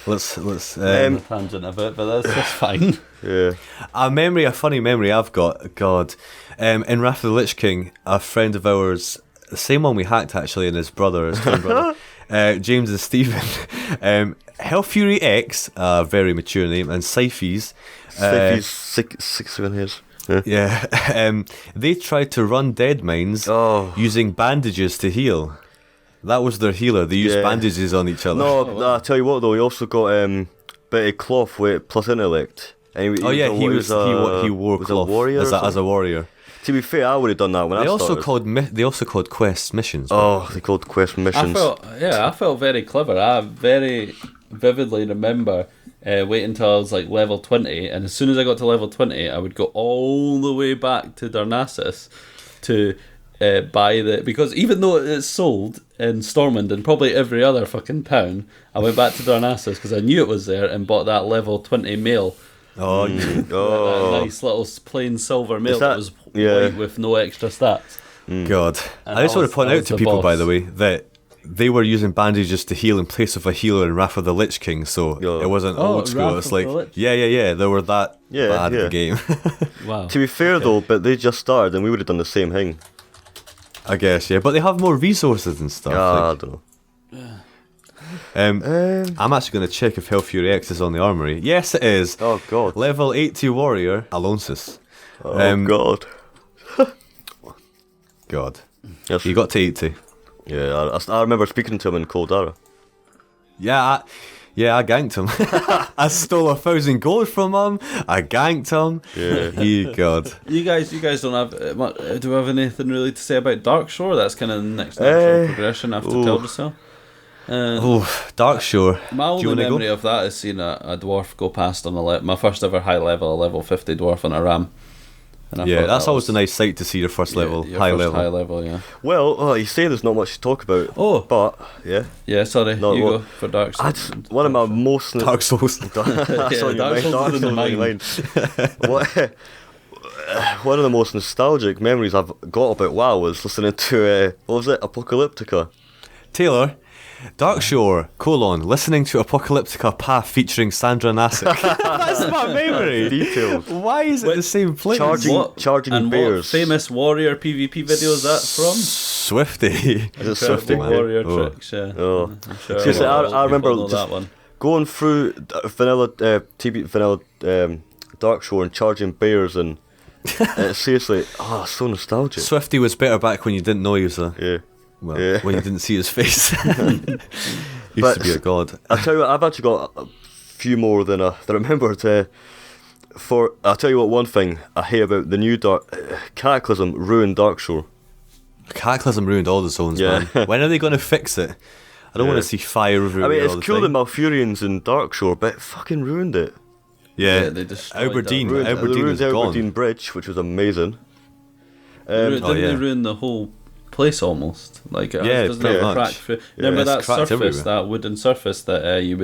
Let's tangent a bit, but that's fine. Yeah. A funny memory I've got. God, in Wrath of the Lich King, a friend of ours, the same one we hacked actually, and his twin brother, James and Stephen, Hell Fury X, a very mature name, and Syphes. Syphes, 6-7 years. Yeah, they tried to run dead mines using bandages to heal. That was their healer. They used bandages on each other. No, I tell you what though, he also got bit of cloth with plus intellect. And he wore cloth as a warrior. To be fair, I would have done that when I started. They also called quest missions. They called quest missions. I felt very clever. I very vividly remember waiting until I was like level 20, and as soon as I got to level 20, I would go all the way back to Darnassus to buy because even though it's sold in Stormwind and probably every other fucking town, I went back to Darnassus because I knew it was there and bought that level 20 mail. That nice little plain silver mail that was white with no extra stats. God, I just want to point out to people, by the way, that they were using bandages to heal in place of a healer in Wrath of the Lich King, so it wasn't old school. It's like, they were that bad at the game. Wow. To be fair though, but they just started and we would have done the same thing. I guess, but they have more resources and stuff. I don't know. I'm actually going to check if Hell Fury X is on the armory. Yes, it is. Oh god. Level 80 warrior, Alonsis. God. God. Yes. He got to 80. Yeah, I remember speaking to him in Coldara. Yeah, I ganked him. I stole 1,000 gold from him. I ganked him. Yeah. God. You guys don't have much, do we have anything really to say about Darkshore? That's kind of the next natural progression after Teldrassil. Darkshore. My only memory of that is seeing a dwarf go past on my first ever high level, a level 50 dwarf on a ram. That's always a nice sight to see your first level, high level. Yeah. Well, you say there's not much to talk about. But yeah. Sorry, go for Dark Souls. One of my most Dark Souls. Dark Souls in my mind. One of the most nostalgic memories I've got about WoW was listening to what was it, Apocalyptica. Taylor. Darkshore, listening to Apocalyptica Path featuring Sandra Nassick. That's my memory. Details. Why is it the same place? Charging bears. What famous warrior PvP video is that from? Swifty. Is it Swifty, man? Warrior tricks, yeah. I'm sure Seriously, I remember just that one. Going through vanilla Darkshore and charging bears and seriously, so nostalgic. Swifty was better back when you didn't know he was when you didn't see his face. Used to be a god. I tell you what, I've actually got a few more than I remembered. I'll tell you what. One thing I hate about the new Cataclysm ruined Darkshore. Cataclysm ruined all the zones, Yeah. man. When are they going to fix it? I don't want Yeah. to see fire everywhere. I mean, all it's the cool the time. Malfurions in Darkshore, but it fucking ruined it. Yeah, they destroyed Aberdeen. Ruined, Aberdeen ruined is the gone. Aberdeen Bridge, which was amazing. Didn't yeah. they ruin the whole place almost? Like it Yeah, doesn't pretty have much. crack through. Remember it's that cracked surface, everywhere. that wooden surface that you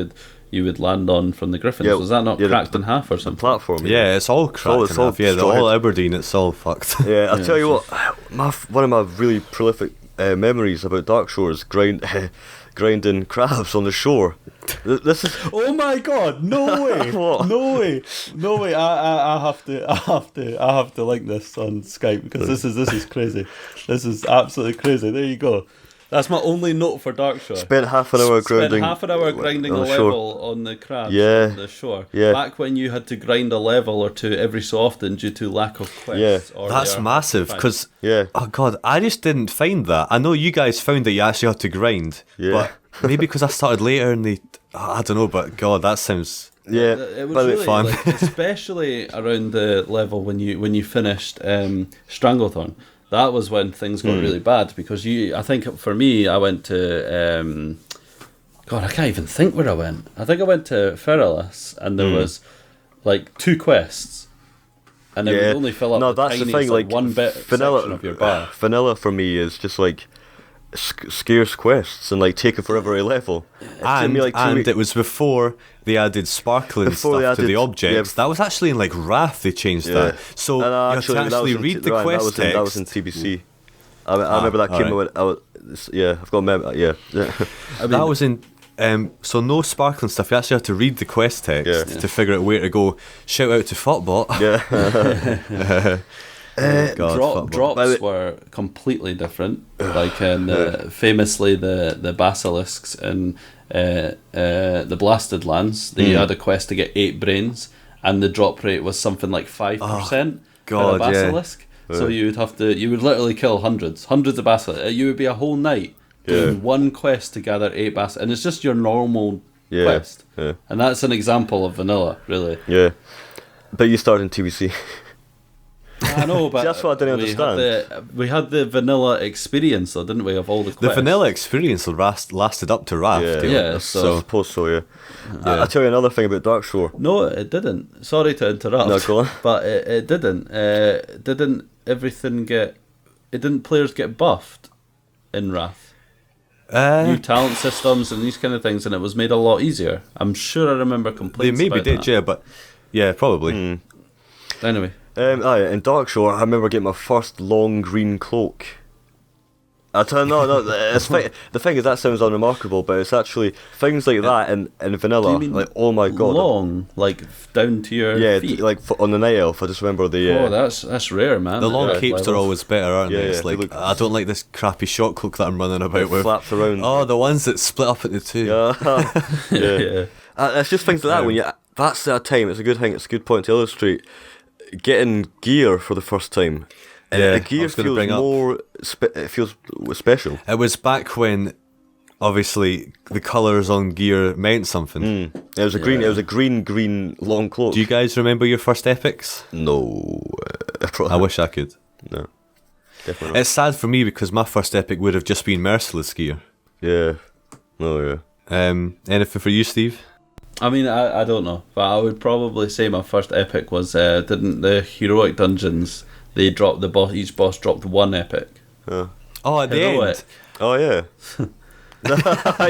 would land on from the Griffins? Yeah, Was that not yeah, cracked in half or something? Platform. Yeah, it's all cracked it's all enough. Yeah, the destroyed. whole Aberdeen, it's all fucked. Yeah, I'll Yeah, tell you it's what. One of my really prolific memories about Darkshore is grinding crabs on the shore. This is Oh my god! No way! What? No way! No way! I have to link this on Skype because this is crazy. This is absolutely crazy. There you go. That's my only note for Darkshore. spent half an hour Spent grinding. half an hour grinding on a the shore. level on the crabs Yeah, on the shore. yeah. Back when you had to grind a level or two every so often due to lack of quests. Yeah. Or That's they are massive, hard to because, Yeah. oh god, I just didn't find that. I know you guys found that you actually had to grind, Yeah. but maybe because I started later and I don't know, but god, that sounds... Yeah, It was but really fun. like, especially around the level when you finished Stranglethorn. That was when things got really bad because I think for me I went to God, I can't even think where I went. I think I went to Feralis and there was like 2 quests. And it would only fill up no, the that's the tiniest, thing. Like one bit section of your bar. vanilla for me is just like scarce quests and like taking forever to level. It took And, me, like, 2 and weeks. it was before they added sparkling Before they stuff to the added- objects. yeah. That was actually in like Wrath they changed that. So And, you have to actually, that actually was in read the Ryan, quest text. that was in TBC. I remember that came alright. out. Yeah, I've got a mem. Yeah, I mean, That was in... so no sparkling stuff. You actually have to read the quest text Yeah. to figure out where to go. Shout out to Footbot. yeah. Oh, God, Footbot. drops were completely different. Like famously the basilisks and the blasted lands. They had a quest to get 8 brains, and the drop rate was something like 5% for a God, yeah. basilisk. So you would literally kill hundreds of basilisks. You would be a whole night doing one quest to gather 8 basilisks, and it's just your normal quest. Yeah. And that's an example of vanilla, really. Yeah. But you started in TBC. I know, but That's what I didn't understand. We had the vanilla experience, though, didn't we, of all the The quests? vanilla experience lasted up to Wrath. Yeah. didn't it? Yeah, I so- suppose so. Yeah. I'll tell you another thing about Darkshore. No, it didn't. Sorry to interrupt. No, go on. But it didn't. Didn't everything get... Didn't players get buffed in Wrath? New talent systems and these kind of things, and it was made a lot easier. I'm sure I remember They complaints maybe about did, that. yeah, but yeah, probably. Anyway. In Darkshore, I remember getting my first long green cloak. I tell you, no, the thing is that sounds unremarkable, but it's actually things like that in vanilla. Do you mean Like, oh my god, long, like down to your yeah, feet? on the night elf. I just remember the. Oh, that's rare, man. The long That capes are level. always better, aren't Yeah, they? yeah, It's they like, look- I don't like this crappy shot cloak that I'm running about it with. flaps around. Oh, the ones that split up into 2. Yeah. Yeah. It's just things like that. When you that's the time. It's a good thing. It's a good point to illustrate getting gear for the first time. Yeah, the I gear was gonna feels bring up- more. It feels special. It was back when, obviously, the colours on gear meant something. It was a green. It was a green long cloak. Do you guys remember your first epics? No, I wish I could. No, definitely not. It's sad for me because my first epic would have just been merciless gear. Yeah. Oh yeah. Anything for you, Steve? I mean, I don't know, but I would probably say my first epic was didn't the heroic dungeons? They dropped the boss. Each boss dropped 1 epic. Oh, at the Heroic. end. Oh yeah.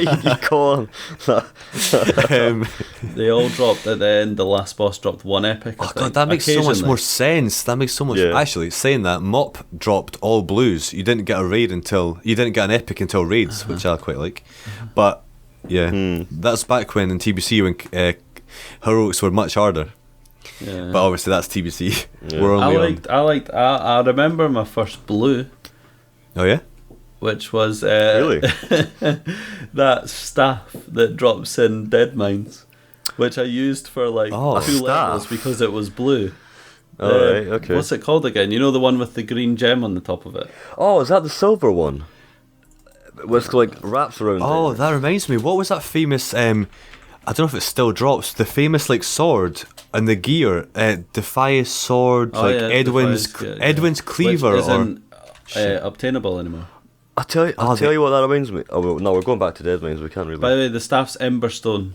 you go on. They all dropped at the end. The last boss dropped 1 epic. I Oh think. god, that makes so much Occasionally. more sense. That makes so much. Yeah. Actually, saying that, Mop dropped all blues. You didn't get a raid until you didn't get an epic until raids, which I quite like. But yeah, that's back when in TBC when heroics were much harder. Yeah. But obviously that's TBC. We're only I remember my first blue, Oh yeah. which was Really? that staff that drops in dead mines, which I used for like Oh, 2 levels staff? because it was blue. Alright, okay. What's it called again? You know, the one with the green gem on the top of it. Oh, is that the silver one? With like wraps around Oh, it. that reminds me. What was that famous I don't know if it still drops, the famous like sword and the gear, Defias sword, Oh, like yeah, Edwin's Defias, yeah. Edwin's cleaver, Which or isn't obtainable anymore. I'll tell you what that reminds me. Oh, well, no, we're going back to Deadlands. We can't really. By the way, the staff's Emberstone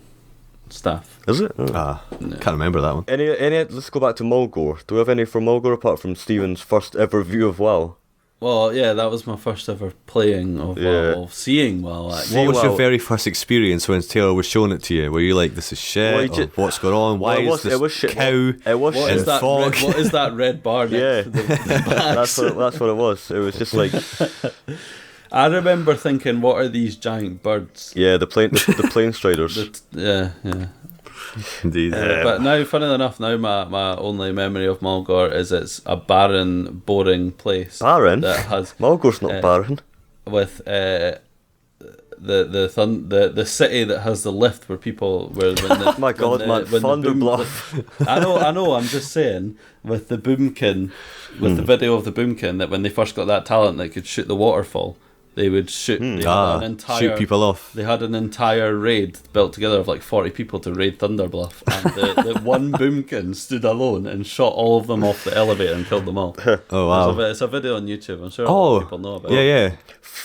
staff. Is it? Oh. can't remember that one. Any? Let's go back to Mulgore. Do we have any from Mulgore apart from Stephen's first ever view of WoW? Well, yeah, that was my first ever playing of WoW, of seeing WoW. Actually. What was your WoW. very first experience when Taylor was showing it to you? Were you like, this is shit? Well, Or what's going on? Why Well, is this it was shit. cow It was What shit. is that? fog? What is that red bar next Yeah, to the bags? that's what it was. It was just like, I remember thinking, what are these giant birds? yeah, the plane striders. Yeah. Indeed. But now, funnily enough, now my only memory of Mulgore is it's a barren, boring place. Barren? That has Mulgore's not barren. with the city that has the lift where people when the, My God, when man, the boom- Thunderbluff. I know. I'm just saying with the boomkin, with the video of the boomkin, that when they first got that talent that could shoot the waterfall, they would shoot. They had an entire, shoot people off. They had an entire raid built together of like 40 people to raid Thunderbluff, and the one boomkin stood alone and shot all of them off the elevator and killed them all. Oh wow. It's a video on YouTube. I'm sure a lot of people know about it. Yeah.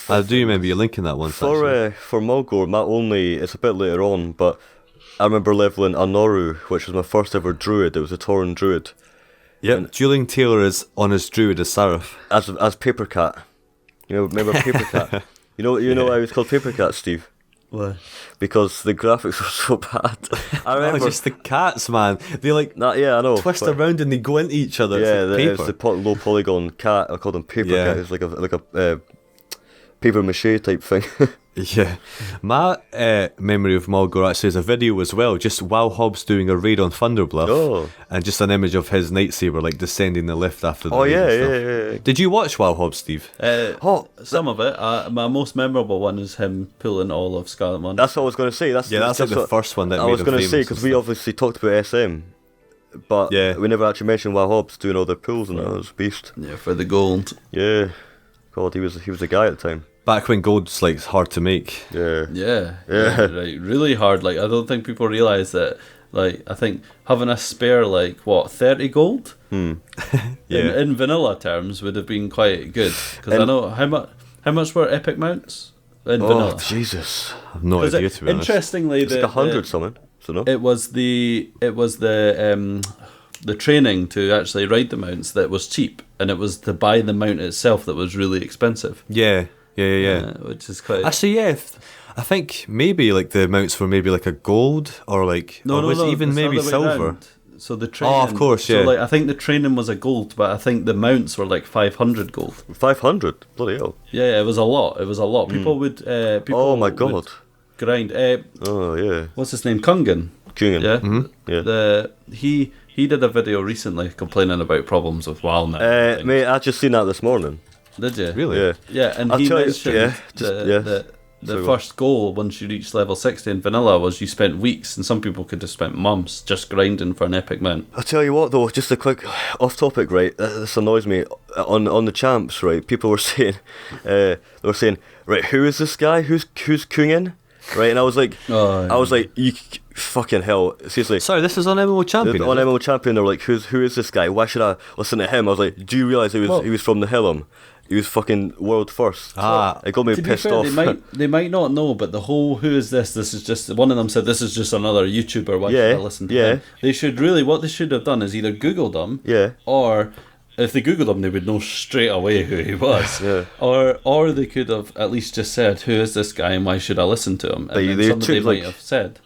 I do remember you linking that once. actually. For Mulgore, it's a bit later on, but I remember leveling Anoru, which was my first ever druid. It was a Tauren druid. Yep. Dueling Taylor is on his druid as Seraph. As Paper Cat. You know, remember Paper Cat? You know why it was called Paper Cat, Steve? Why? Because the graphics were so bad. I Oh, remember. just the cats, man. They like Yeah, I know. twist but- around and they go into each other. Yeah, It's like it paper. was the low polygon cat. I called him Paper Yeah. Cat. It was like a paper mache type thing. Yeah. My memory of Mulgore actually is a video as well. Just Wow Hobbs doing a raid on Thunderbluff. Oh. And just an image of his lightsaber like descending the lift after the Oh raid yeah, and stuff. yeah. Did you watch Wow Hobbs, Steve? Some of it. My most memorable one is him pulling all of Scarlet Monday. That's what I was going to say. Yeah, that's like the what- first one that I made was him going to famous say and because we stuff. obviously talked about SM, but Yeah. we never actually mentioned Wild Hobbs doing all the pulls and that. It was a beast. Yeah, for the gold. Yeah, God, he was a guy at the time. Back when gold's like hard to make. Yeah, Yeah, Yeah. right. Really hard. Like I don't think people realise that. Like I think having a spare 30 gold Yeah. in vanilla terms would have been quite good because I And- know how much were epic mounts in Oh vanilla. Jesus, I have no 'Cause idea, to be honest. interestingly, it's like 100 something. So no. It was the training to actually ride the mounts that was cheap, and it was to buy the mount itself that was really expensive. Yeah. Which is quite. Actually, yeah. I think maybe like the mounts were maybe like a gold or like or was it even it's the maybe other way silver. round. So the training. Oh, of course, So yeah. I think the training was a gold, but I think the mounts were like 500 gold. 500, bloody hell. Yeah, it was a lot. People would. People Oh my would God. grind. Oh yeah, What's his name? Kungan. Kungan. Yeah. Yeah. He did a video recently complaining about problems with WoW now. and things. Mate, I just seen that this morning. Did you? Really? Yeah. Yeah, and I'll he tell you- mentioned yeah, just- yeah. the So- first goal once you reached level 60 in vanilla was you spent weeks, and some people could have spent months just grinding for an epic mount. I'll tell you what though, just a quick off topic, right? This annoys me. On the champs, right? People were saying, right, who is this guy? Who's Kungan? Right, and I was like, you fucking hell, seriously. Sorry, this is on MMO Champion. On is it? MMO Champion, they're like, who is this guy? Why should I listen to him? I was like, do you realise he was from the Hillum? He was fucking world first. It got me To be pissed fair, off. they might not know, but the whole who is this? This is just one of them said this is just another YouTuber. Why should I listen to him? They should what they should have done is either Googled him, or if they Googled him, they would know straight away who he was. Yeah. Or they could have at least just said, "Who is this guy, and why should I listen to him?" And then they somebody took, might like- have said.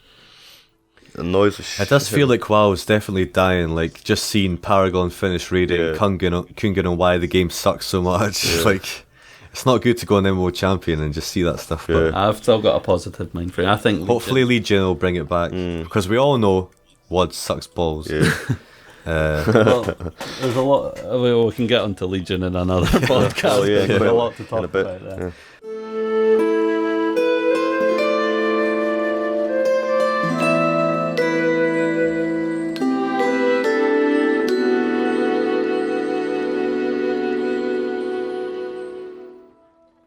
Annoys the shit. It does feel like WoW is definitely dying. Like just seeing Paragon finish raiding Yeah. Kungan and why the game sucks so much. Like it's not good to go on MMO Champion and just see that stuff. But I've still got a positive mind frame. I think hopefully Legion will bring it back because we all know WoD sucks balls. Yeah. well, there's a lot. We can get onto Legion in another podcast. Oh, yeah, There's quite a lot to in talk a bit, about there. yeah.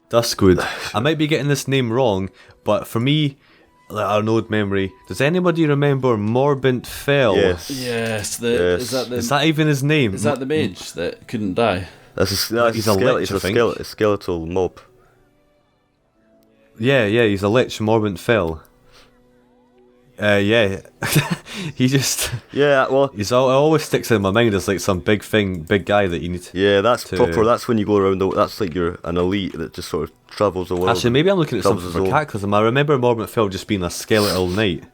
That's good. I might be getting this name wrong, but for me, an old memory. Does anybody remember Morbent Fell? Yes. Yes, Yes. Is that even his name? is that the mage that couldn't die? That's He's a lich, I think. skeletal mob. Yeah, he's a lich, Morbent Fell. Yeah. He just... Yeah, well, It always sticks in my mind as like some big guy that you need to... yeah, that's to- proper. That's when you go around. That's like you're an elite that just sort of travels the world. Actually, maybe I'm looking at Travels something his for own. Cataclysm. I remember Morbent Fell just being a skeletal knight.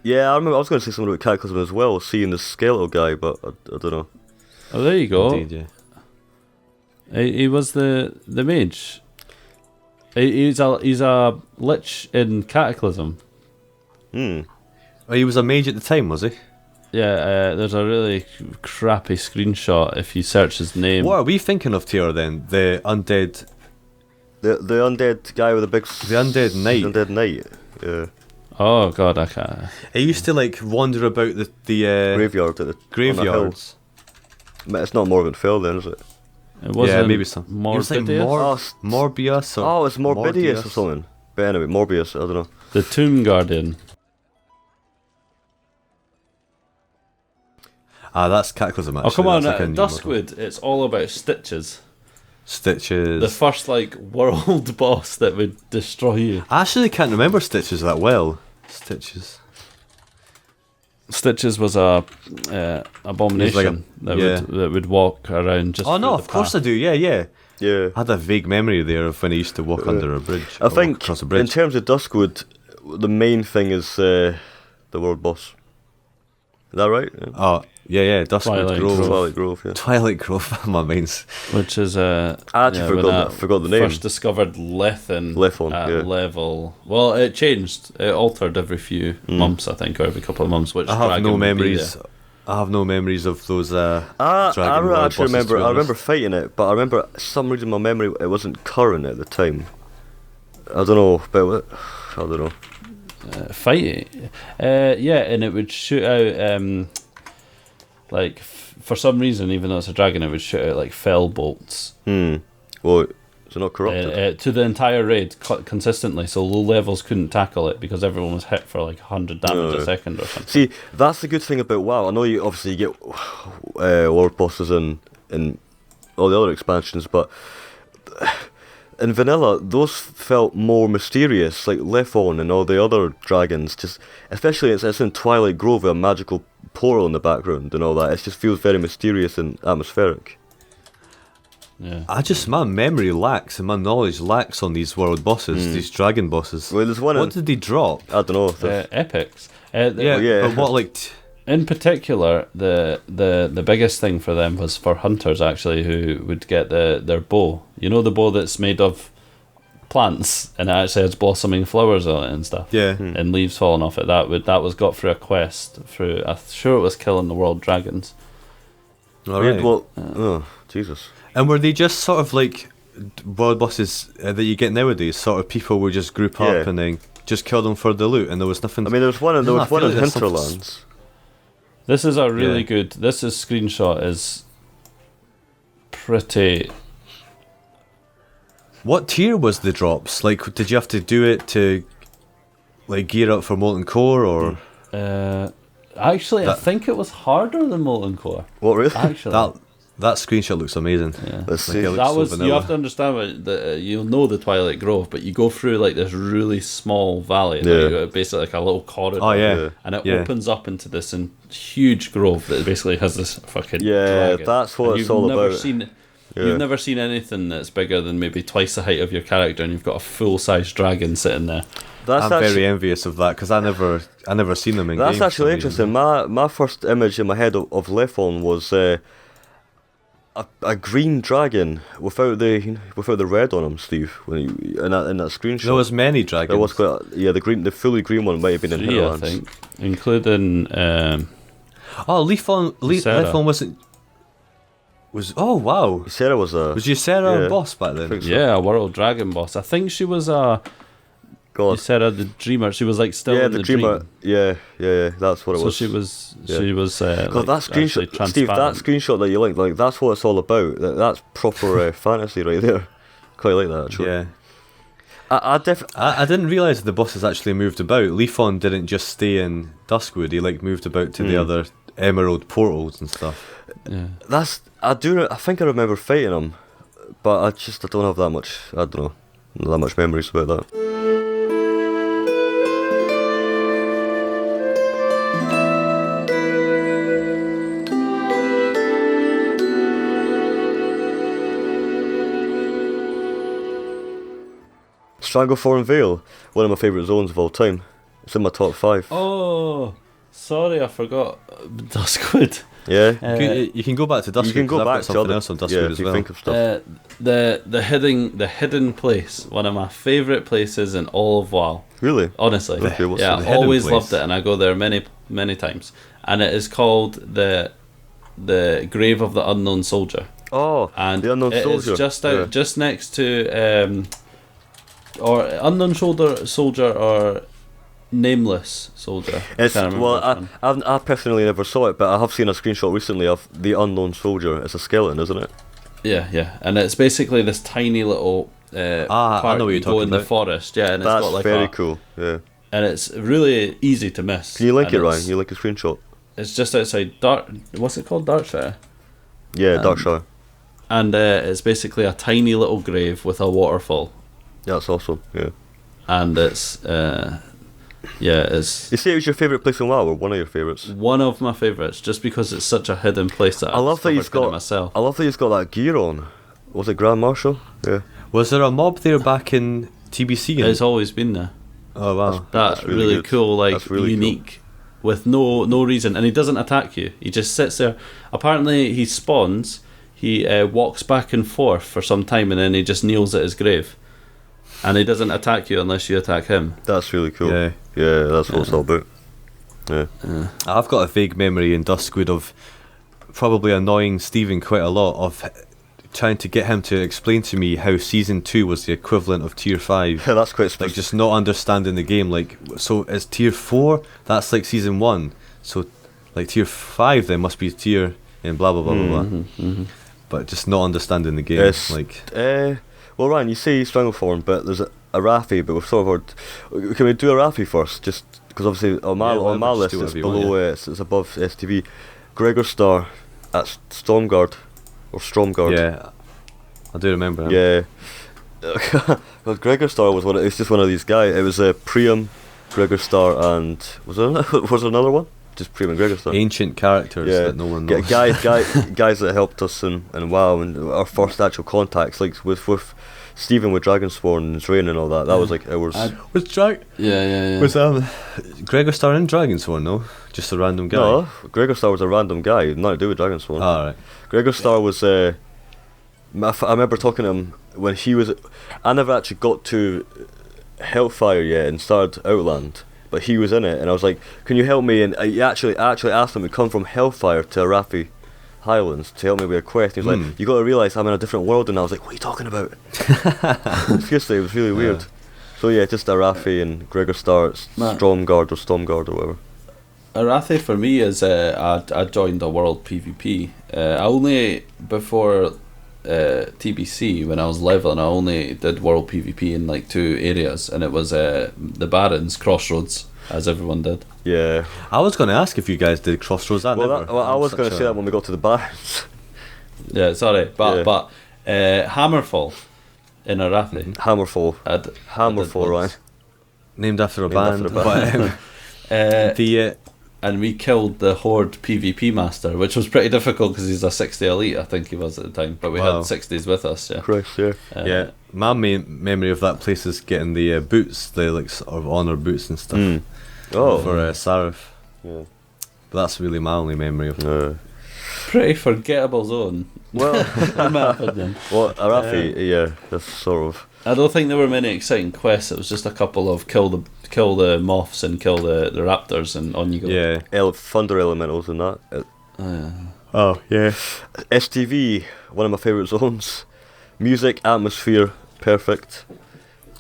Yeah, I remember. I was going to say something about Cataclysm as well, seeing the skeletal guy, but I don't know. Oh, there you go. Indeed, yeah. He was the mage. He's a lich in Cataclysm. Oh, he was a mage at the time, was he? Yeah, there's a really crappy screenshot if you search his name. What are we thinking of, Tier, then? The undead... The undead guy with the big... The undead knight. Undead knight. Yeah. Oh god, I can't. He used to, like, wander about the Graveyard at the... graveyards. on the hill. It's not Morgan Fell then, is it? It wasn't Yeah, maybe some. It was like Morbidius? Morbius or... Oh, it's Morbidius or Morbius. something. But anyway, Morbius, I don't know. The Tomb Guardian. Ah, that's Cataclysm, actually. Oh come on, That's like a new model. Duskwood. It's all about Stitches. Stitches. The first like world boss that would destroy you. I actually can't remember Stitches that well. Stitches. Stitches was a abomination yeah. that would walk around just. Oh no, through of the course I path. do. Yeah. Yeah. I had a vague memory there of when I used to walk under a bridge. I or think walk across a in bridge. terms of Duskwood, the main thing is the world boss. Is that right? Yeah. Oh, yeah. Duskwood Twilight Grove. Grove. Twilight Grove, yeah. Twilight Grove. My mind's... Which is I actually forgot the name. First discovered Lethon at yeah. level. Well, it changed. It altered every few months, I think, or every couple of months. Which I have dragon no would be memories. there. I have no memories of those I dragon world actually bosses, to remember. be I remember honest. fighting it, but I remember some reason my memory it wasn't current at the time. I don't know, but I don't know. Fight it. Yeah, and it would shoot out like for some reason, even though it's a dragon, it would shoot out like fell bolts Well, is it not corrupted? to the entire raid consistently. So low levels couldn't tackle it because everyone was hit for like 100 damage a second or something. See, that's the good thing about WoW. I know you obviously you get world bosses in all the other expansions, but in vanilla, those felt more mysterious, like Lethon and all the other dragons. Just especially it's in Twilight Grove, with a magical portal in the background and all that. It just feels very mysterious and atmospheric. Yeah. My memory lacks and my knowledge lacks on these world bosses, these dragon bosses. Well, there's one. What did they drop? I don't know. Epics. yeah. But what, like... In particular, the biggest thing for them was for hunters actually, who would get their bow. You know, the bow that's made of plants and it actually has blossoming flowers on it and stuff. Yeah. And leaves falling off it. That was got through a quest through. I'm sure it was killing the world dragons. All right. Well, oh Jesus. And were they just sort of like world bosses that you get nowadays? Sort of people would just group up Yeah. and then just kill them for the loot, and there was nothing. I mean, there was one in I feel like there's Hinterlands. This is a really Yeah. good. This screenshot is pretty. What tier was the drops? Like, did you have to do it to like gear up for Molten Core, or Actually, I think it was harder than Molten Core. What really? Actually, that screenshot looks amazing. Yeah. Let's Like, see. it looks that so was. You vanilla. have to understand that you'll know the Twilight Grove, but you go through like this really small valley, like, basically like a little corridor. Oh yeah, And it yeah. opens up into this huge grove that basically has this fucking Yeah, dragon. that's what And it's all about. Yeah. You've never seen anything that's bigger than maybe twice the height of your character, and you've got a full-size dragon sitting there. That's I'm actually, very envious of that because I never seen them in that's game. actually interesting. My first image in my head of Lethon was a green dragon without the red on him, Steve. When you, in that screenshot, There was many dragons. there was quite the fully green one might have been in 3, I Hinterlands. think, including Oh, Ysera wasn't. Oh wow. Sarah was a Was Ysera Yeah. a boss back then? think so. a world dragon boss. I think she was god. Ysera the dreamer. She was like still Yeah, in the dreamer. dream. Yeah, that's what it So was. she was. Yeah. She was. God, like, that actually screenshot, Steve. That transparent. screenshot that you like that's what it's all about. That's proper fantasy right there. Quite like that actually. Yeah. I didn't realise the bosses actually moved about. Leafon didn't just stay in Duskwood. He like moved about to the other Emerald portals and stuff. Yeah. I think I remember fighting him, but I don't have that much. I don't know, not that much memories about that. Stranglethorn Vale, one of my favourite zones of all time. It's in my top 5. Oh, sorry, I forgot Duskwood. Yeah. You can go back to Duskwood. You can go back to something other, else on Duskwood yeah, as if you well. think of stuff. The hidden place, one of my favourite places in all of WoW. Really? Honestly, Okay, what's yeah, the I hidden always place? loved it, and I go there many times. And it is called the Grave of the Unknown Soldier. Oh, And the Unknown it Soldier. is just out, Yeah. just next to or Unknown Soldier or Nameless Soldier. It's, Can't remember well, which one. I personally never saw it, but I have seen a screenshot recently of the Unknown Soldier. It's a skeleton, isn't it? Yeah, and it's basically this tiny little I part know what you you're go talking in the about. forest. Yeah, and That's it's got like very cool. Yeah. and it's really easy to miss. Can you link And it, Ryan? it's- You link a screenshot? It's just outside what's it called? Darkshire. Yeah, Darkshire. And it's basically a tiny little grave with a waterfall. Yeah, that's awesome. Yeah. And it's it's You say it was your favourite place in WoW, or one of your favourites? one of my favourites, just because it's such a hidden place that I love that he's discovered got. myself. I love that he's got that gear on. Was it Grand Marshal? Yeah. Was there a mob there back in TBC? It's always been there. Oh wow. That's really really good. cool, like That's really unique, with no reason, and he doesn't attack you. He just sits there. Apparently, he spawns. He walks back and forth for some time, and then he just kneels at his grave, and he doesn't attack you unless you attack him. That's really cool. Yeah. Yeah, that's what it's all about. Yeah. I've got a vague memory in Duskwood of probably annoying Stephen quite a lot, of trying to get him to explain to me how Season 2 was the equivalent of Tier 5. Yeah, that's quite Like, specific. just not understanding the game. Like, so is Tier 4, that's like Season 1. So, like, Tier 5 then must be Tier, and blah, blah, blah, blah, blah. But just not understanding the game. Yes. Like, Well, Ryan, you say Stranglethorn, but there's a Rafi, but we've sort of heard. Can we do a Rafi first? Just because obviously on my whatever, list just do it's whatever you want, below, it's above STV. Gregor Star at Stormguard or Stromguard. yeah. I do remember him. Yeah. Well, Gregor Star was it's just one of these guys. It was Priam, Gregor Star, and was there another one? Just Priam and Gregor Star. Ancient characters Yeah, that no one knows. guys that helped us in WoW, and our first actual contacts, like with Stephen with Dragonsworn and Drain and all that. That was like ours. Was Yeah. Was Gregor Star in Dragonsworn, no? Just a random guy. No, Gregor Star was a random guy, nothing to do with Dragonsworn. Alright. Gregor Star was. I remember talking to him when he was. I never actually got to Hellfire yet and started Outland, but he was in it, and I was like, "Can you help me?" And I actually asked him to come from Hellfire to Arathi Highlands to help me with a quest. He was like, "You got to realise I'm in a different world," and I was like, "What are you talking about?" Seriously, it was really weird. So yeah, just Arathi and Gregor Star, Stromguard or Stormguard or whatever. Arathi for me is I joined a world PvP. I only before TBC when I was leveling, I only did world PvP in like 2 areas, and it was the Barrens, Crossroads, as everyone did. Yeah. I was going to ask if you guys did Crossroads. I Well, never. I was I'm going to such say a- that when we got to the Barrens. Yeah, sorry, Yeah. but Hammerfall in Arathi. Hammerfall. I did Hammerfall, Ryan. once. named after a Named band. after a band. But, the And we killed the Horde PvP master, which was pretty difficult because he's a 60 elite, I think he was at the time. But we Wow. had 60s with us, yeah. Christ, yeah. yeah, my main memory of that place is getting the boots, the like sort of honor boots and stuff Oh. for Sarif. Yeah. But that's really my only memory of it. Pretty forgettable zone, Well, in my opinion. well, Arathi, yeah, that's sort of. I don't think there were many exciting quests. It was just a couple of kill the moths and kill the raptors, and on you go. Yeah. Thunder elementals and that. Oh yeah. STV, one of my favourite zones. Music, atmosphere, perfect.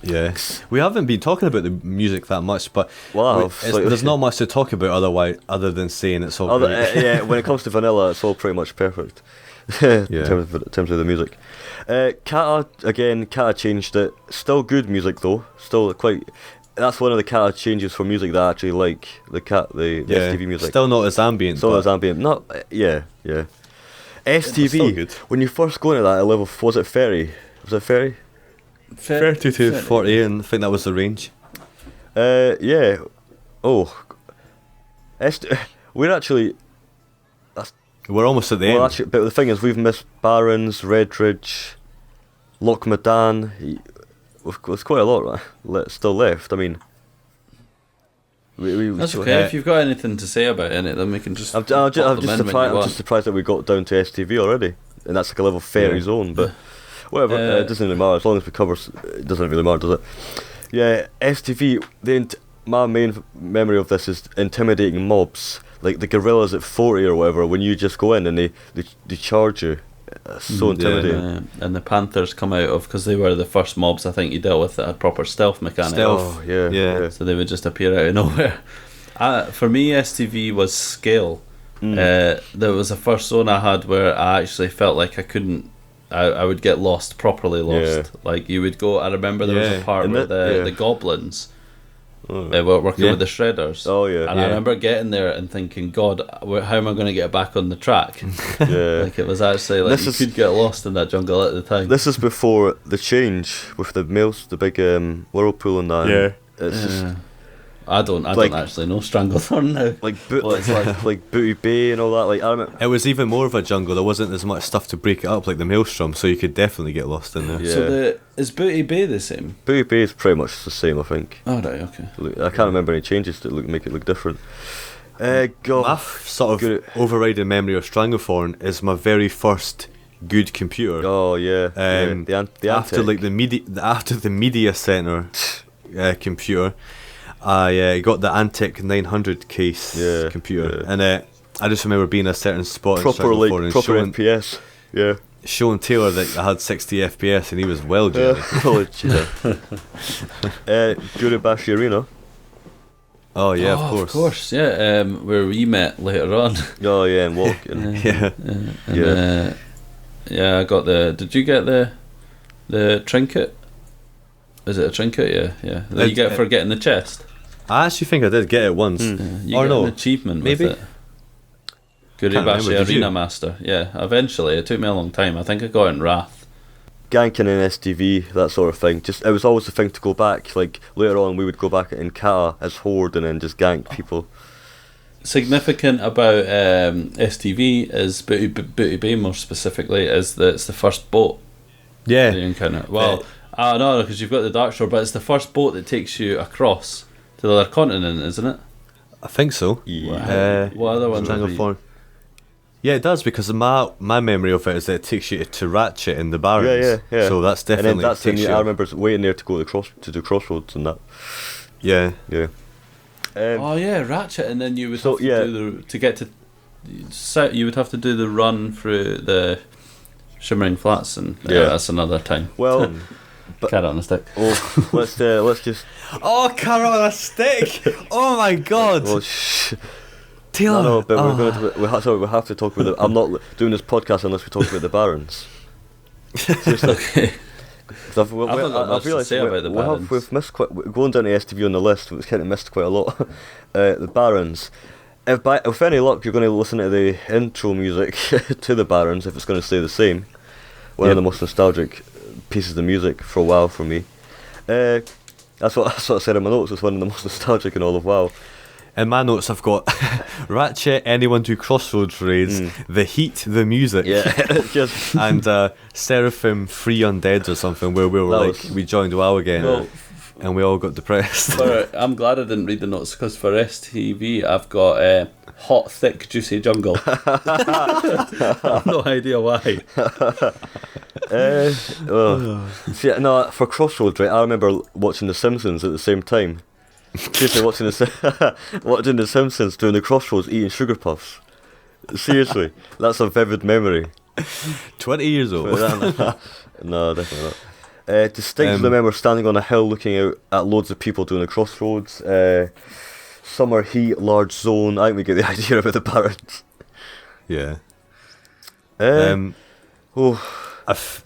Yeah, we haven't been talking about the music that much, but Wow, there's not much to talk about other than saying it's all great. Yeah, when it comes to vanilla, it's all pretty much perfect. in terms of the music. Kata changed it. Still good music though. Still quite. That's one of the Kata changes for music that I actually like. The STV music. Still not as ambient. Still as ambient. Not yeah. STV. Still good. When you first go into that at level, was it 30? Was it 30? 30 to 40, and I think that was the range. Yeah. Oh. We're actually. We're almost at the Well, end. actually, but the thing is, we've missed Barons, Redridge, Loch Madan. There's quite a lot still left. I mean, That's okay. If you've got anything to say about it, then we can just. I'm just surprised that we got down to STV already, and that's like a level 30 zone. But whatever, it doesn't really matter as long as we cover. It doesn't really matter, does it? Yeah, STV. My main memory of this is intimidating mobs, like the gorillas at 40 or whatever. When you just go in and they charge you, so intimidating. And the panthers come out of, because they were the first mobs I think you dealt with that had proper stealth mechanic. Oh, yeah. So they would just appear out of nowhere. For me, STV was scale. There was the first zone I had where I actually felt like I couldn't. I would get lost, properly lost. Like you would go. I remember there was a part where the goblins. They were working with the shredders. Oh yeah. And I remember getting there and thinking, God, how am I going to get back on the track? Like it was actually like you could get lost in that jungle at the time. This is before the change with the big whirlpool and that. Yeah. It's just. I don't actually know Stranglethorn now. Like Booty Bay and all that. Like I remember, it was even more of a jungle. There wasn't as much stuff to break it up like the Maelstrom, so you could definitely get lost in there. Yeah. So is Booty Bay the same? Booty Bay is pretty much the same, I think. Oh right, okay. I can't remember any changes to make it look different. God, My sort of overriding memory of Stranglethorn is my very first good computer. Oh yeah, the after like the media center computer. I got the Antec 900 case computer, and I just remember being in a certain spot proper and proper FPS. Yeah, showing Taylor that I had 60 FPS, and he was well jelly. Guribashi Arena. Oh yeah, of course, yeah. Where we met later on. Oh yeah, and walking. I got the. Did you get the trinket? Is it a trinket? Yeah. That you get for getting the chest. I actually think I did get it once. You get an achievement maybe. With it. Guribashi Arena Master. Yeah, eventually. It took me a long time. I think I got it in Wrath. Ganking in STV, that sort of thing. Just it was always the thing to go back. Like later on, we would go back in Kata as Horde and then just gank people. Significant about STV is Booty Bay more specifically is that it's the first boat. Yeah. You encounter. Well, no, because you've got the Dark Shore, but it's the first boat that takes you across to the other continent, isn't it? I think so. Yeah. What other ones? Yeah, it does, because my memory of it is that it takes you to Ratchet in the Barrens. Yeah. So that's definitely. And then that's I remember waiting there to go to do Crossroads and that. Yeah. Ratchet, and then you would have you would have to do the run through the Shimmering Flats, and that's another time. Well. Carrot on a stick. Oh, let's just. Oh, carrot on a stick! Oh my God! Well, Taylor. No, but we have to talk about it. I'm not doing this podcast unless we talk about the Barons. Seriously. Okay. I've realised we've missed going down to STV on the list. We've kind of missed quite a lot. The Barons. If any luck, you're going to listen to the intro music to the Barons. If it's going to stay the same, one of the most nostalgic pieces of music for a while for me. That's what I said in my notes. It's one of the most nostalgic in all of WoW. In my notes, I've got Ratchet, anyone do Crossroads raids, the heat, the music, and Seraphim Free Undeads or something, where we joined WoW again, and we all got depressed. I'm glad I didn't read the notes, because for STV I've got hot, thick, juicy jungle. I have no idea why. For Crossroads, right? I remember watching The Simpsons at the same time. Seriously, watching The Simpsons doing the Crossroads, eating sugar puffs. Seriously, that's a vivid memory. 20 years old. No, definitely not. Distinctly remember standing on a hill looking out at loads of people doing the Crossroads. Summer heat, large zone. I think we get the idea about the Barons. Yeah.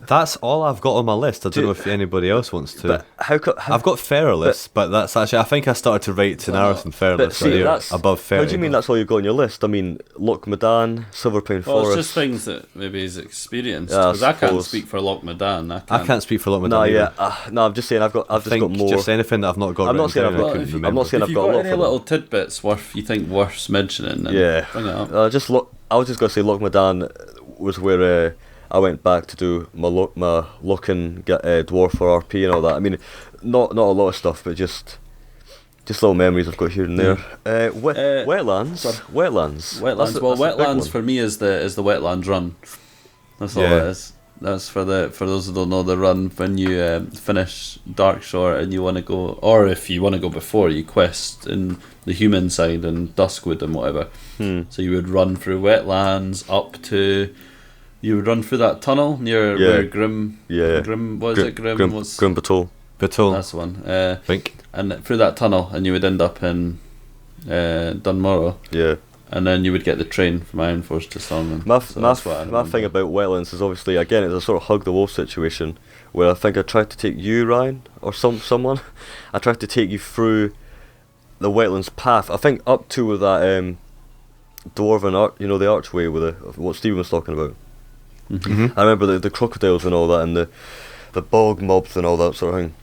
That's all I've got on my list. I don't know if anybody else wants to. But I've got Feralus, but that's actually, I think I started to rate Tanaris and Feralus right above Ferry. How do you mean that's all you've got on your list? I mean, Loch Madan, Silverpine Forest. Well, it's just things that maybe he's experienced. Because I can't speak for Loch Madan. I can't speak for Loch Madan. No, yeah. No, I'm just saying I've just got more. Just anything that I've not got. I'm not saying I've got. I'm not saying I've got a lot. If you've got any little tidbits you think worth mentioning, then bring it up. I was just going to say Loch Madan was where I went back to do my Lochan Dwarf for RP and all that. I mean, not a lot of stuff, but just little memories I've got here and there. Wetlands. Wetlands for me is the Wetlands run. That's all it is. That's for those who don't know, the run when you finish Darkshore and you want to go, or if you want to go before, you quest in the human side and Duskwood and whatever. So you would run through Wetlands up to. You would run through that tunnel near where Grim. What is it? Grim Batol. That's the one. Think. And through that tunnel, and you would end up in Dunmorrow. Yeah. And then you would get the train from Ironforge to Songman. My thing about Wetlands is obviously, again, it's a sort of hug the wall situation where I think I tried to take you, Ryan, or someone. I tried to take you through the Wetlands path. I think up to where that dwarven the archway with what Stephen was talking about. I remember the crocodiles and all that, and the bog mobs and all that sort of thing.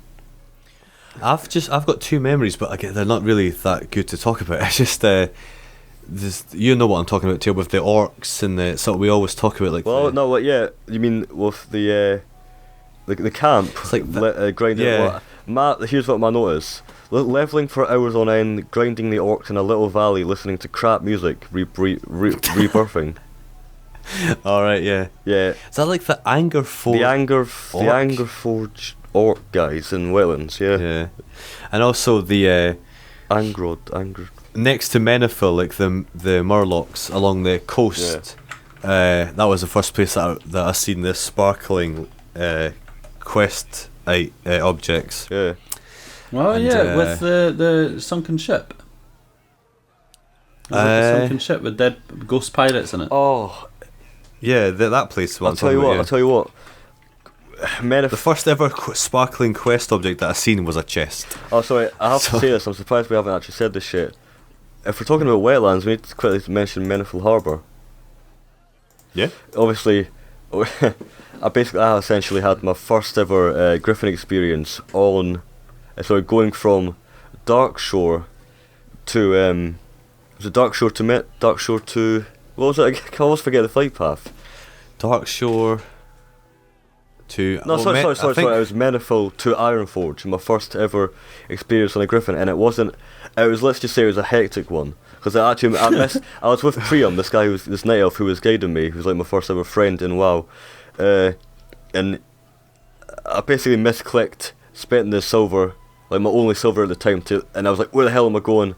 I've got two memories, but again, they're not really that good to talk about. It's just you know what I'm talking about too, with the orcs and the we always talk about like. Well, you mean with the camp? It's like grinding. Yeah. Here's what my note is: leveling for hours on end, grinding the orcs in a little valley, listening to crap music, rebirthing. All right, yeah. Is that like the Anger Forge? The Anger Forge orc guys in Wetlands, yeah. And also the Angrod. Next to Menethil, like the Murlocs along the coast. That was the first place that I seen this sparkling quest objects. Yeah. Oh yeah, with the sunken ship. The sunken ship with dead ghost pirates in it. Oh. Yeah, that place. I'll tell you what. The first ever sparkling quest object that I seen was a chest. Oh, sorry, I have to say this. I'm surprised we haven't actually said this shit. If we're talking about Wetlands, we need to quickly mention Menethil Harbour. Yeah. Obviously, I essentially had my first ever Griffin experience on. Going from Darkshore to was it Darkshore to what was it? I always forget the flight path. Darkshore to... No, sorry. It was Menethil to Ironforge, my first ever experience on a Griffin, and it wasn't... let's just say it was a hectic one. Because I was with Priam, this night elf who was guiding me, who was like my first ever friend in WoW. And I basically misclicked, spent the silver, like my only silver at the time, and I was like, where the hell am I going?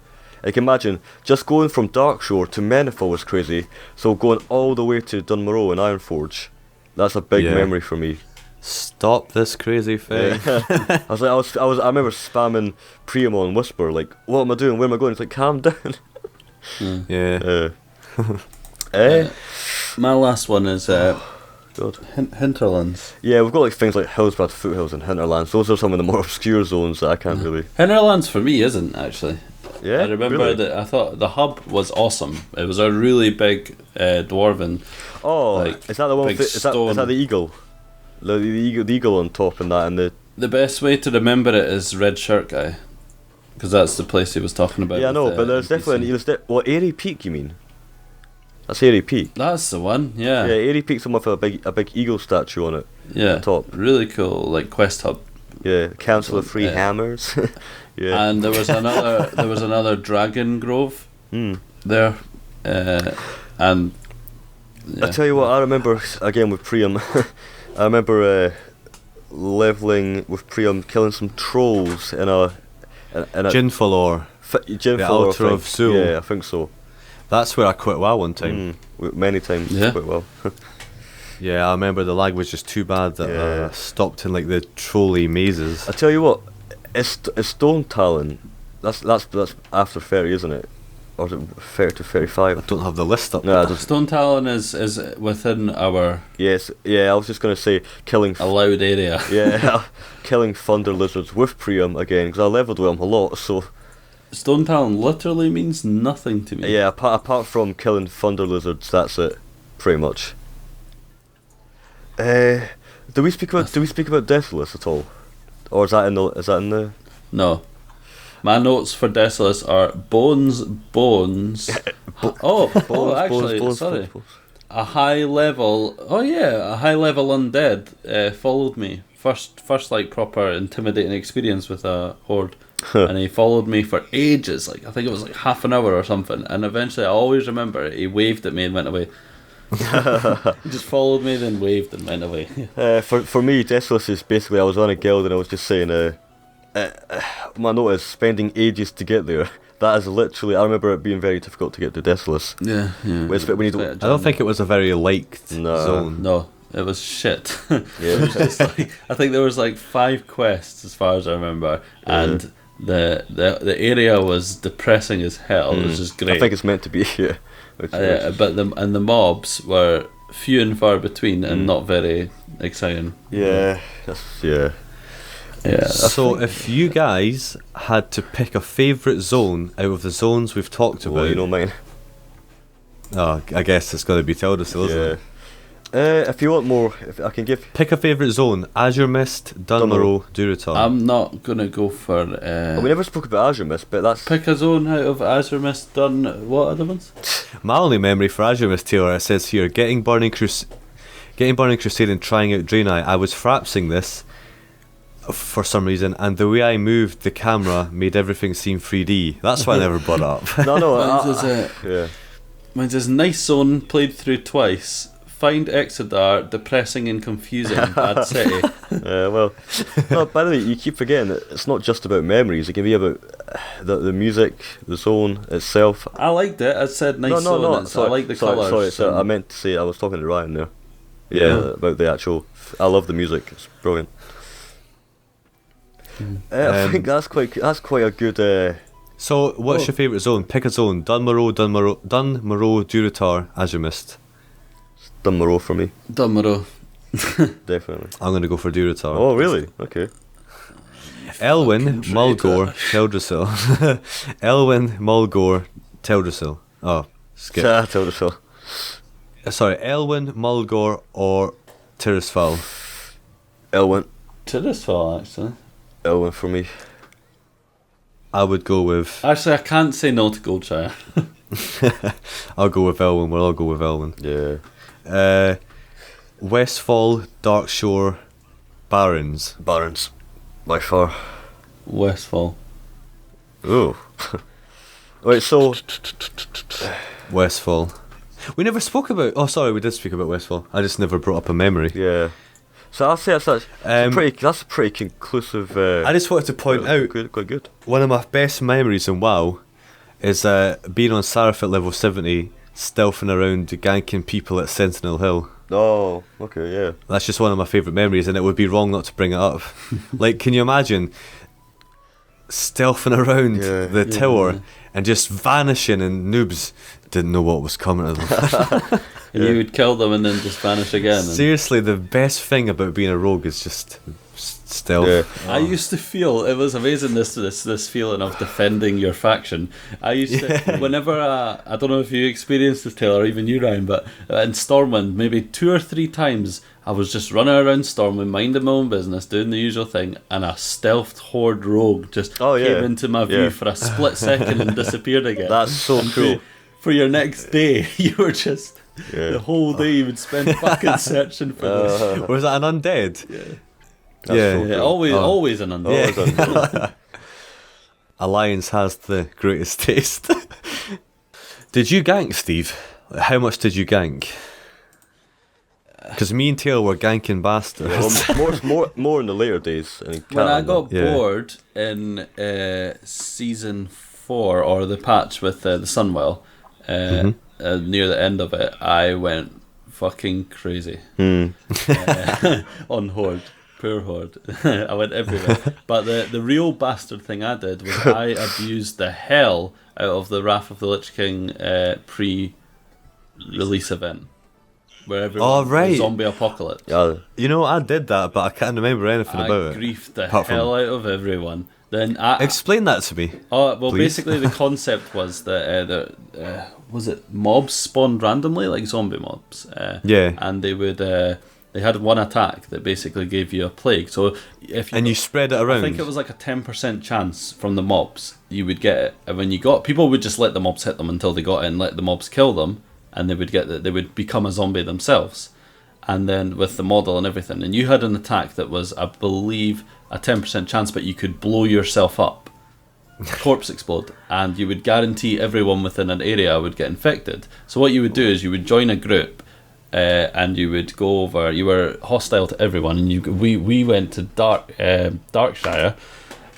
I can imagine, just going from Darkshore to Menethil was crazy, so going all the way to Dunmorrow and Ironforge, that's a big memory for me. Stop this crazy thing. I remember spamming Priam on Whisper, like, what am I doing, where am I going? It's like, calm down. My last one is God. Hinterlands. Yeah, we've got like things like Hillsbrad Foothills and Hinterlands. Those are some of the more obscure zones that I can't really... Hinterlands for me isn't, actually. Yeah, I remember that I thought the hub was awesome. It was a really big dwarven. Oh, is that the one? Is that the eagle? The eagle on top and that, and the best way to remember it is Red Shirt Guy, because that's the place he was talking about. Yeah, I know, but there's definitely Airy Peak. You mean? That's Airy Peak. That's the one. Yeah. Yeah, Airy Peak's the one with a big eagle statue on it. Yeah. On top. Really cool, like quest hub. Yeah, Council of Three Hammers. Yeah. And there was another Dragon Grove there, and I tell you what, I remember again with Priam. I remember leveling with Priam, killing some trolls in a Jinfalor. The Altar of Sul. Yeah, I think so. That's where I quit WoW one time. Many times. Yeah. Quite well. Yeah, I remember the lag was just too bad that I stopped in like the trolley mazes. I tell you what, it's Stone Talon. That's after 30, isn't it? or is it 30 to 35? I don't have the list up. No, I just, Stone Talon is within our yes, yeah. I was just gonna say killing. allowed area. Yeah, killing thunder lizards with Priam again because I leveled with him a lot. So Stone Talon literally means nothing to me. yeah, apart from killing thunder lizards, that's it, pretty much. Do we speak about Deathless at all, or is that in the? No. My notes for Desolus are bones. Actually, sorry. A high level. Oh yeah, a high level undead followed me. First like proper intimidating experience with a horde, and he followed me for ages. Like I think it was like half an hour or something. And eventually, I always remember he waved at me and went away. He just followed me, then waved and went away. For me, Desolus is basically I was on a guild and I was just saying. My note is spending ages to get there. That is literally. I remember it being very difficult to get to Desolus. Yeah. I don't think it was a very liked zone. No, it was shit. Yeah. It was just like, I think there was like 5 quests as far as I remember, and the area was depressing as hell. It was just great. I think it's meant to be here. But the mobs were few and far between and not very exciting. Yeah. Yeah. So if you guys had to pick a favourite zone out of the zones we've talked about, Well, you know mine. Oh, I guess it's got to be Teldrassil, isn't it? If you want more, if I can give. Pick a favourite zone: Azure Mist, Dunmorrow, Durotar. I'm not gonna go for. We never spoke about Azure Mist, but that's. Pick a zone out of Azure Mist. Done. What other ones? My only memory for Azure Mist, Taylor, it says here, getting Burning Crusade and trying out Draenei. I was frapsing this for some reason, and the way I moved the camera made everything seem 3D. That's why I never brought it up. Yeah. Mine's this nice zone, played through twice. Find Exodar, depressing and confusing, bad city. Well, no, by the way, you keep forgetting that it's not just about memories. It can be about the music, the zone itself. I liked it. I said nice zone. No. I like the colours. Sorry, I meant to say I was talking to Ryan there. Yeah, about the actual. I love the music. It's brilliant. I think that's quite a good. So, what's your favourite zone? Pick a zone: Dunmorrow, Durotar, Azure Mist. Dunmorrow for me, Dunmorrow. definitely. I'm going to go for Durotar. Oh, really? Okay. Elwyn, Mulgore, Teldrassil. Elwyn, Mulgore, Teldrassil. Oh, skip. Teldrassil. Sorry, Elwyn, Mulgore, or Tirisfal. Elwyn. Tirisfal, actually. Elwyn for me. I would go with. Actually, I can't say no to Goldshire. I'll go with Elwyn. We'll all go with Elwyn. Yeah. Westfall, Darkshore, Barrens. Barrens. By far. Westfall. Oh. Right, so. Westfall. We never spoke about. Oh, sorry, we did speak about Westfall. I just never brought up a memory. Yeah. So I'll say that's a pretty conclusive. I just wanted to point out quite good. One of my best memories in WoW is being on Saraf at level 70, stealthing around ganking people at Sentinel Hill. Oh, okay, yeah. That's just one of my favourite memories, and it would be wrong not to bring it up. Like, can you imagine stealthing around the tower and just vanishing, and noobs didn't know what was coming to them. And you would kill them and then just vanish again. Seriously, the best thing about being a rogue is just stealth. Yeah. I used to feel it was amazing. This feeling of defending your faction. I used to whenever I don't know if you experienced this, Taylor, or even you, Ryan, but in Stormwind, maybe 2 or 3 times I was just running around Stormwind, minding my own business, doing the usual thing, and a stealthed horde rogue just came into my view for a split second and disappeared again. That's so cool. For your next day, you were just the whole day you would spend fucking searching for this. Was that an undead? Yeah. So cool. Always an undead. Alliance has the greatest taste. Did you gank, Steve? How much did you gank? Because me and Taylor were ganking bastards. Well, more in the later days. When I got bored in season 4, or the patch with the Sunwell, near the end of it, I went fucking crazy on Horde. poor horde. I went everywhere. But the real bastard thing I did was I abused the hell out of the Wrath of the Lich King pre-release event. Where everyone was zombie apocalypse. Yeah. You know, I did that, but I can't remember anything about I it. griefed the hell out of everyone. Then explain that to me. Oh well, please. basically the concept was that was it mobs spawned randomly, like zombie mobs. Yeah. And they would they had one attack that basically gave you a plague. So if you you spread it around. I think it was like a 10% chance from the mobs you would get it. And when you got people would just let the mobs hit them until they got it and let the mobs kill them, and they would they would become a zombie themselves. And then with the model and everything, and you had an attack that was, I believe, a 10% chance, but you could blow yourself up, corpse explode, and you would guarantee everyone within an area would get infected. So what you would do is you would join a group, and you would go over. You were hostile to everyone, and we went to Darkshire,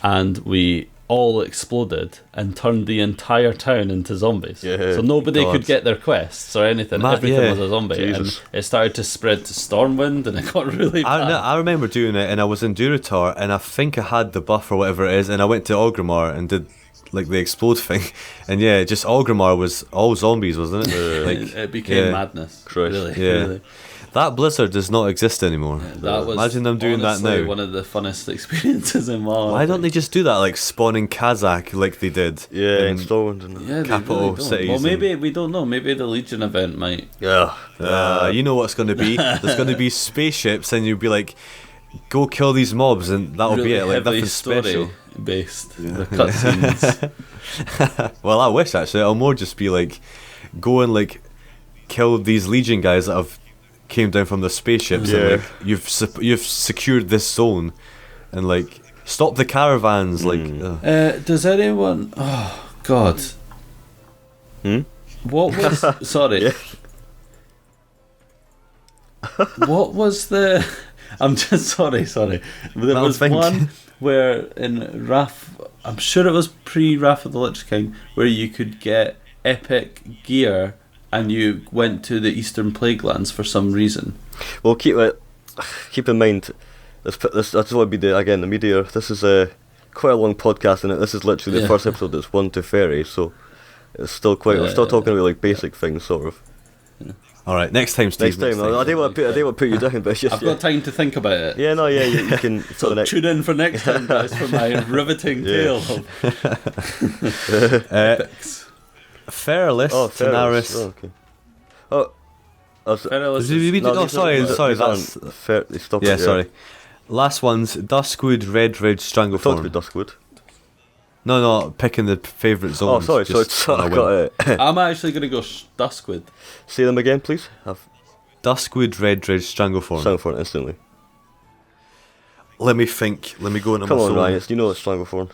and we all exploded and turned the entire town into zombies. Yeah, so nobody God. could get their quests or anything. Everything was a zombie. Jesus. And it started to spread to Stormwind, and it got really bad. I remember doing it, and I was in Durotar, and I think I had the buff or whatever it is, and I went to Orgrimmar and did like the explode thing, and yeah, just Orgrimmar was all zombies, wasn't it? Like, it became madness. Christ. Really, Yeah. really. That blizzard does not exist anymore. That was Imagine them doing that honestly now. one of the funnest experiences in my life. Why don't they just do that, like spawning Kazakh like they did? Yeah, in- in Stormwind and that. Yeah, they capital really don't. cities Well, and- maybe we don't know. Maybe the Legion event might. Yeah. You know what's going to be? There's going to be spaceships, and you'll be like, go kill these mobs, and that'll really be it. Like heavy nothing story special. based. The cutscenes. Well, I wish actually. It'll more just be like, go and like kill these Legion guys that have came down from the spaceships, Yeah. and like you've secured this zone, and like stop the caravans. Like, Does anyone? Oh God. What was? Sorry. Yeah. What was the? I'm just sorry. There No, was thank you. one where in Wrath, I'm sure it was pre-Wrath of the Lich King, where you could get epic gear, and you went to the Eastern Plague Lands for some reason. Well, keep in mind, this I just want to be the media. This is quite a long podcast, and this is literally the first episode that's 1 to 30, so it's still quite. We're still talking about like basic things, sort of. all right, next time, Steve. Next time, I don't want to put you down, but it's just I've got time to think about it. Yeah, no, yeah, you can. So tune in for next time, guys, for my riveting tale of epics. Fairless, Tanaris. Oh, okay. Oh, Perilous Did we is- do- oh, sorry, these that's aren't fair. They stop yeah, it, sorry. Last one's Duskwood, Redridge, We talked Stranglethorn. about Duskwood. No, picking the favourite Oh, zones. sorry, just I on a got whim. it. I'm actually going to go Duskwood. Say them again, please. Duskwood, Redridge, Stranglethorn. Stranglethorn instantly. Let me think. Let me go into Come my on, phone. Ryan. You know it's Stranglethorn.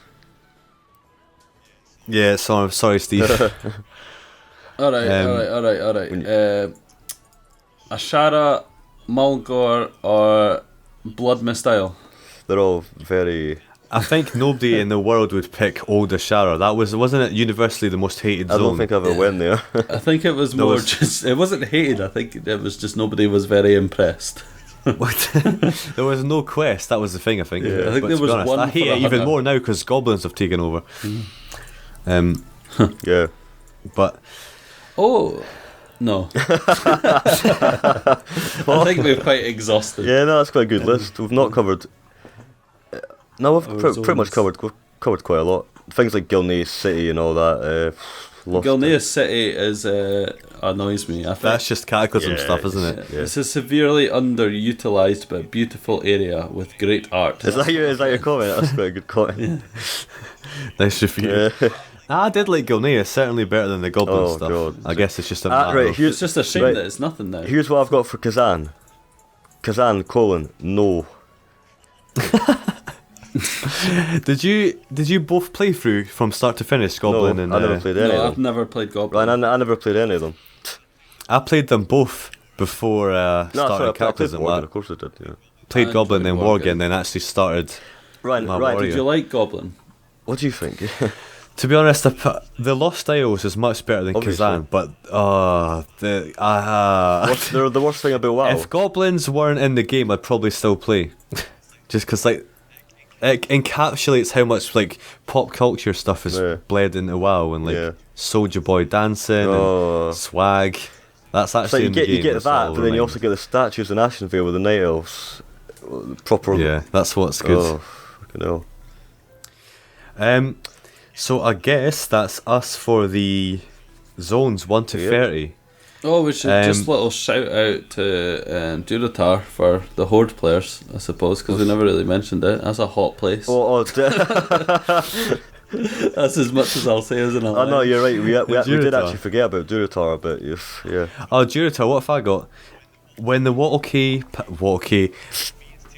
Yeah, sorry, Steve. Alright. Ashara, Mulgore, or Blood Mistile? They're all very. I think nobody in the world would pick Old Ashara. Wasn't it universally the most hated I zone? don't think I ever went there. I think it was more was- just. It wasn't hated. I think it was just nobody was very impressed. What? There was no quest. That was the thing. I think. Yeah. I think But there to be was honest, one I hate for a it even hunter. more now because goblins have taken over. Yeah. But Oh no! I think we're quite exhausted. Yeah, no, that's quite a good list. We've not covered. No, we've pretty much zones. covered quite a lot. Things like Gilneas City and all that. Lost Gilneas City is annoys me. I think that's just cataclysm Yeah, stuff, isn't it? Yeah. it's a severely underutilized but beautiful area with great art. Is that your comment? That's quite a good comment. Nice review. Yeah. I did like Gilneas, certainly better than the goblin Oh, stuff. God. I guess it's just a Ah, matter right, of- here- It's just a shame Right. that it's nothing now. Here's what I've got for Kazan. Kazan, no. Did you both play through from start to finish Goblin No, and I never played any No, of I've them. never played Goblin. Ryan, I never played any of them. I played them both before No, started sorry, I played Cataclysm. Worgen, of course I did, yeah. Played I Goblin, played then Worgen. Worgen, then actually started. Ryan, My Ryan, warrior. Did you like Goblin? what do you think? To be honest, the Lost Isles is much better than Obviously. Kazan, but What's the worst thing about WoW? if goblins weren't in the game, I'd probably still play. just because like it encapsulates how much like pop culture stuff is bled into WoW, and like Soldier Boy dancing and swag. That's actually so you get that, but then you also get the statues in Ashenvale with the Night Elves. Proper. Yeah, that's what's good. Oh, fucking hell. So I guess that's us for the zones 1 to 30. Oh, we should just little shout out to Duratar for the Horde players, I suppose, because we never really mentioned it. That's a hot place. That's as much as I'll say, isn't it? Oh no, you're right. We did actually forget about Duratar a bit. Yeah. Oh, Duratar, what have I got? When the Wattle-K,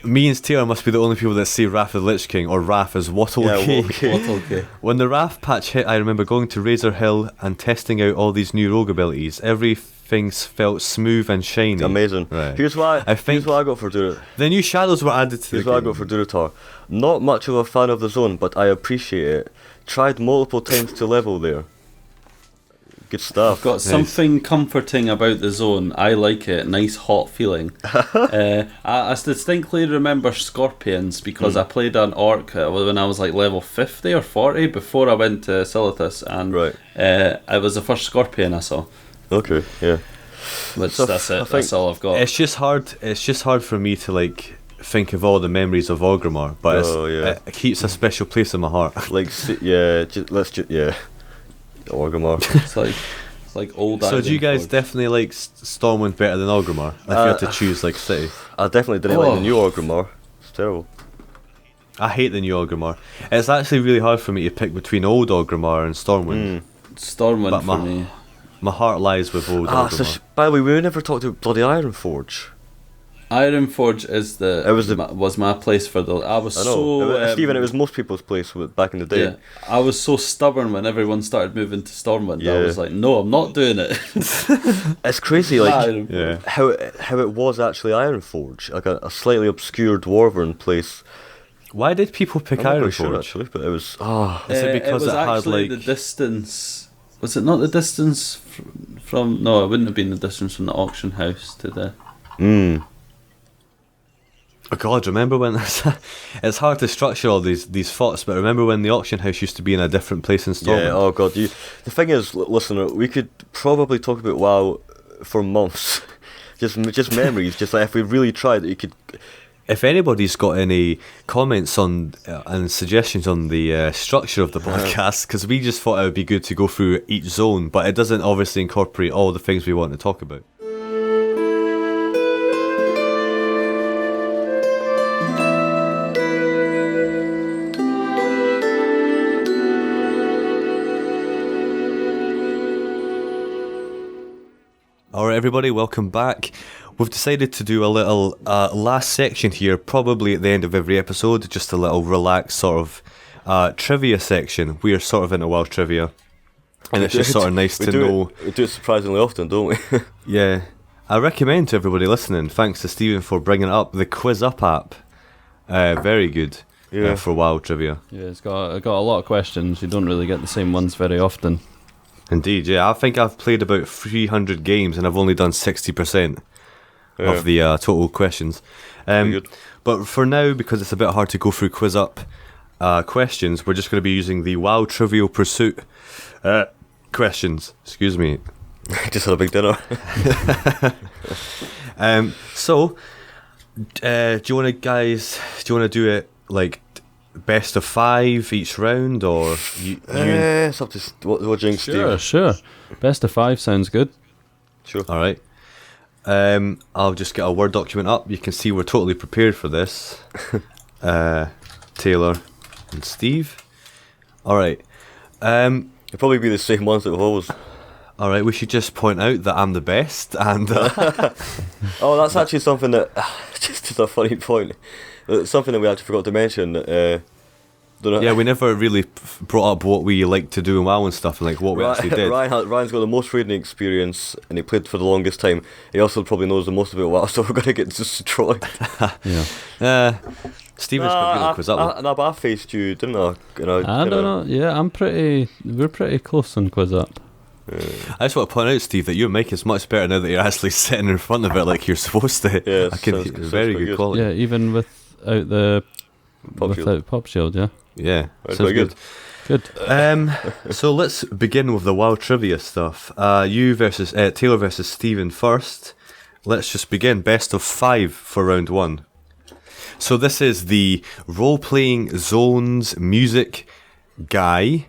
me and Taylor must be the only people that see Wrath of the Lich King, or Wrath as Wattle-K. Wattle-K. When the Wrath patch hit, I remember going to Razor Hill and testing out all these new rogue abilities. Everything felt smooth and shiny. Amazing. Right. Here's what I got for Duratar. The new shadows were added to Here's what I got for Duratar. Not much of a fan of the zone, but I appreciate it. Tried multiple times to level there. Good stuff. I've got something comforting about the zone. I like it. Nice hot feeling. I distinctly remember Scorpions because I played an orc when I was like level 50 or 40 before I went to Silithus, and it was the first Scorpion I saw. Okay, yeah. That's it. That's all I've got. It's just hard for me to like think of all the memories of Orgrimmar, but it keeps a special place in my heart. Like, Orgrimmar. It's like old. So do you guys definitely like Stormwind better than Orgrimmar? If you had to choose like city. I definitely didn't like the new Orgrimmar. It's terrible. I hate the new Orgrimmar. It's actually really hard for me to pick between old Orgrimmar and Stormwind. Stormwind but for me. My heart lies with old Orgrimmar. By the way, we never talked about bloody Ironforge. Ironforge was my place for the. I was so Stephen, it was most people's place back in the day. Yeah, I was so stubborn when everyone started moving to Stormwind. Yeah. I was like, no, I'm not doing it. It's crazy, like how it was actually Ironforge, like a slightly obscure dwarven place. Why did people pick Ironforge? Sure, actually, but it was. Is it because it was had actually like the distance? Was it not the distance from? No, it wouldn't have been the distance from the auction house to the. Oh God! Remember when it's hard to structure all these thoughts, but remember when the auction house used to be in a different place in Stormwind? Yeah. Oh God! The thing is, listener, we could probably talk about WoW for months. just memories. Just like if we really tried, you could. If anybody's got any comments on and suggestions on the structure of the podcast, because we just thought it would be good to go through each zone, but it doesn't obviously incorporate all the things we want to talk about. Alright everybody, welcome back. We've decided to do a little last section here, probably at the end of every episode, just a little relaxed sort of trivia section. We are sort of into WoW trivia, and it's just sort of nice to know. We do it surprisingly often, don't we? Yeah. I recommend to everybody listening, thanks to Stephen for bringing up the Quiz Up app. Very good for WoW trivia. Yeah, it's got a lot of questions. You don't really get the same ones very often. Indeed, yeah. I think I've played about 300 games and I've only done 60% of the total questions. But for now, because it's a bit hard to go through Quiz Up questions, we're just going to be using the WoW Trivial Pursuit questions. Excuse me. Just had a big dinner. So, do you want to do it like best of 5 each round, or it's up to what do you think, Steve? Sure. Best of 5 sounds good. Sure. All right. I'll just get a Word document up. You can see we're totally prepared for this. Taylor and Steve. All right. It'll probably be the same ones that we've always. All right. We should just point out that I'm the best, and. Oh, that's actually something that just a funny point. It's something that we actually forgot to mention. We never really brought up what we like to do in WoW and stuff, and like what we actually did. Ryan's got the most raiding experience, and he played for the longest time. He also probably knows the most about WoW, so we're gonna get destroyed. Yeah. Steven's got good at Quiz Up. No, but I faced you, didn't I? I don't know. Yeah, we're pretty close on Quiz Up. I just want to point out, Steve, that your mic is much better now that you're actually sitting in front of it like you're supposed to. Yeah, very good quality. Yeah, even with without the pop shield. Yeah. Yeah, That's sounds very good. So let's begin with the wild trivia stuff. You versus Taylor versus Stephen first. Let's just begin. Best of 5 for round 1. So this is the role-playing zones music guy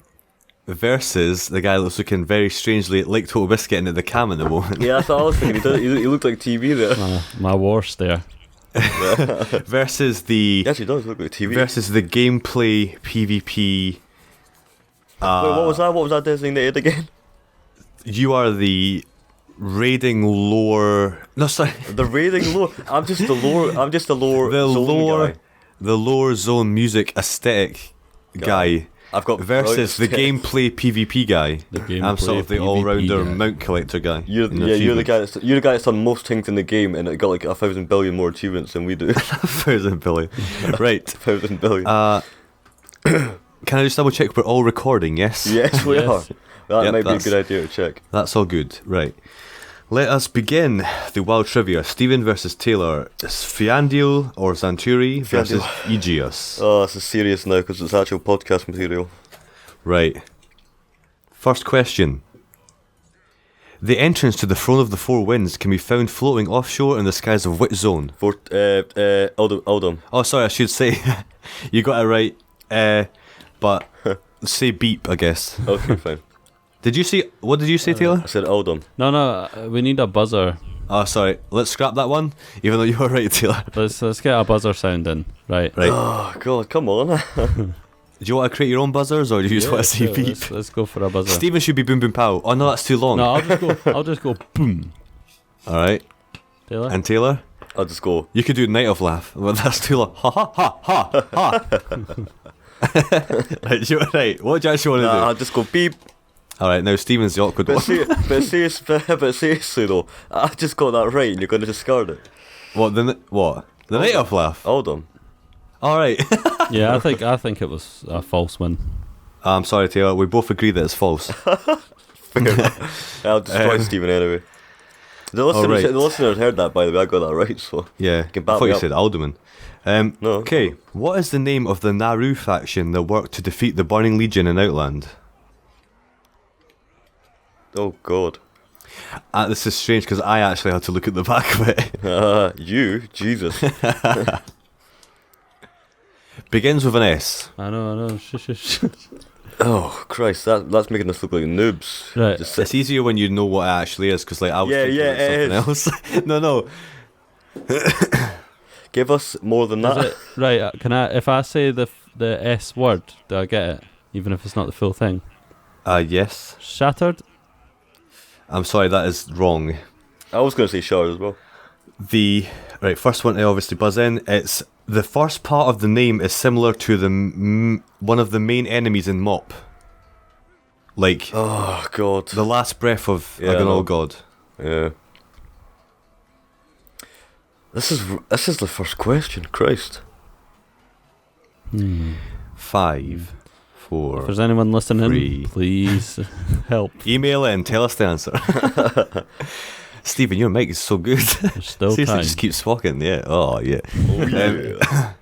versus the guy that's looking very strangely like Total Biscuit into the cam at the moment. Yeah, that's what I was thinking. He looked like TV there. My worst there. Versus the He actually does look like TV. versus the gameplay PvP. Wait, what was that? What was that designated again? You are the raiding lore. No, sorry. The raiding lore. I'm just the lore. The zone lore, guy. the lore zone music aesthetic guy I've got versus the gameplay PvP guy. I'm sort of the PvP all-rounder guy. mount collector guy. You're the guy that's done most things in the game, and it got like 1,000 billion more achievements than we do. 1,000 billion. Right. 1,000 billion. Can I just double check we're all recording? Yes. Yes, we Yes. are. That Yep, might be a that's- good idea to check. That's all good. Right. Let us begin the wild trivia. Stephen versus Taylor. Is Fiandiel or Zanturi versus Aegeus? Oh, this is serious now because it's actual podcast material. Right. First question. The entrance to the Throne of the Four Winds can be found floating offshore in the skies of which zone? For Eldom. Oh, sorry, I should say. You got it right. But say beep, I guess. Okay, fine. Did you see? What did you say, Taylor? I said Eldom. No, we need a buzzer. Oh, sorry. Let's scrap that one, even though you were right, Taylor. Let's get a buzzer sound in. Right. Right. Oh God, come on. Do you want to create your own buzzers, or do you just want to say Sure, beep? let's go for a buzzer. Stephen should be boom boom pow. Oh no, that's too long. No, I'll just go boom. All right. Taylor. And Taylor, I'll just go. you could do Night of Laugh, but that's too long. Ha ha ha ha ha. Right, right. What do you actually want to do? I'll just go beep. All right, now Stephen's the awkward one. But seriously though, I just got that right, and you're going to discard it. What the Night of Laugh? Eldom. All right. Yeah, I think it was a false one. I'm sorry, Taylor. We both agree that it's false. I'll destroy Stephen anyway. The listeners heard that, by the way. I got that right, so Yeah. Can I back thought me you up. said Alderman. No. Okay. What is the name of the Naru faction that worked to defeat the Burning Legion in Outland? Oh God. This is strange because I actually had to look at the back of it. You, Jesus. Begins with an S. I know. Shh. Oh Christ, that's making us look like noobs. Right. Just It's easier when you know what it actually is, because like I was thinking it of something else. No. give us more than that. Is it, right, can I? If I say the S word, do I get it? Even if it's not the full thing. Yes. Shattered. I'm sorry, that is wrong. I was going to say shower as well. The first one to obviously buzz in. It's the first part of the name is similar to the one of the main enemies in Mop. Like Oh God. the last breath of Yeah, I know. Agonal God. Yeah. This is the first question. Christ. 5, 4. If there's anyone listening, 3. please help. Email in, tell us the answer. Stephen, your mic is so good. There's still Seriously, time. just keep talking. Yeah. Oh, yeah. Oh, yeah. The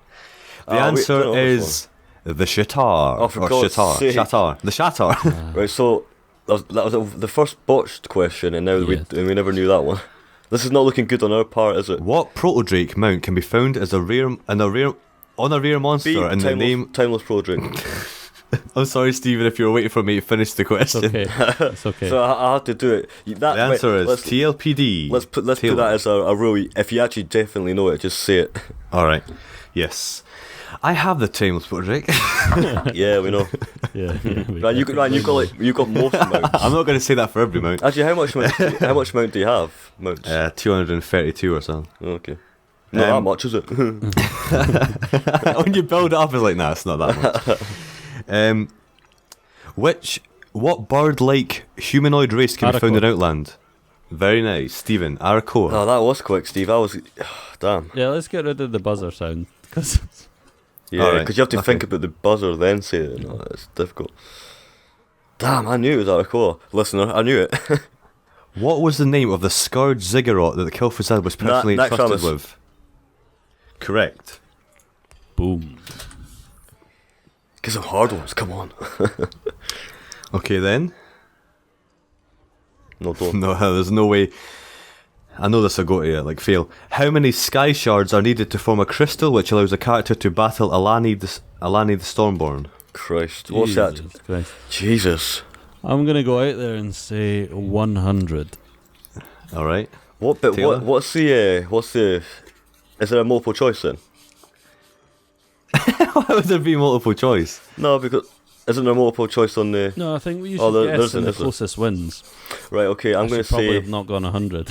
wait, answer don't know this is the Shatar. Oh, for or God's Shatar. sake. Shatar. The Shatar. Right, so that was the first botched question, and now Yes. we never knew that one. This is not looking good on our part, is it? What Proto-Drake mount can be found as on a rare monster Beep, in the name... Timeless Pro Drink. I'm sorry, Stephen, if you were waiting for me to finish the It's question. okay. It's okay. So I had to do it. The answer is TLPD. Let's put Taylor. that as a rule. If you actually definitely know it, just say it. All right. Yes. I have the Timeless Proto-Drake. Yeah, we know. yeah. Ryan, you've got most mounts. I'm not going to say that for every mount. Actually, how much mount do you have? Mounts. 232 or something. Okay. Not that much, is it? When you build it up, it's like, nah, it's not that much. What bird-like humanoid race can be found in Arakoa. Outland? Very nice, Stephen. Arakoa. Oh, that was quick, Steve. I was, damn. Yeah, let's get rid of the buzzer sound because Yeah, Alright, because you have to okay. think about the buzzer then say it. No, it's difficult. Damn, I knew it was Arakoa. Listener, I knew it. What was the name of the scourge ziggurat that the Kel'Thuzad was personally Naxxramas. entrusted with? Correct. Boom. Get some hard ones, come on. Okay then. No, don't. No, there's no way. I know this will go to you, like fail. How many sky shards are needed to form a crystal which allows a character to battle Alani the Stormborn? Christ. What's that? Jesus Christ. Jesus. I'm going to go out there and say 100. Alright. Taylor? What's the is there a multiple choice then? Why would there be multiple choice? No, because isn't there multiple choice on the... No, I think we should guess and the closest wins. Right, okay, I'm going to say... probably have not gone 100.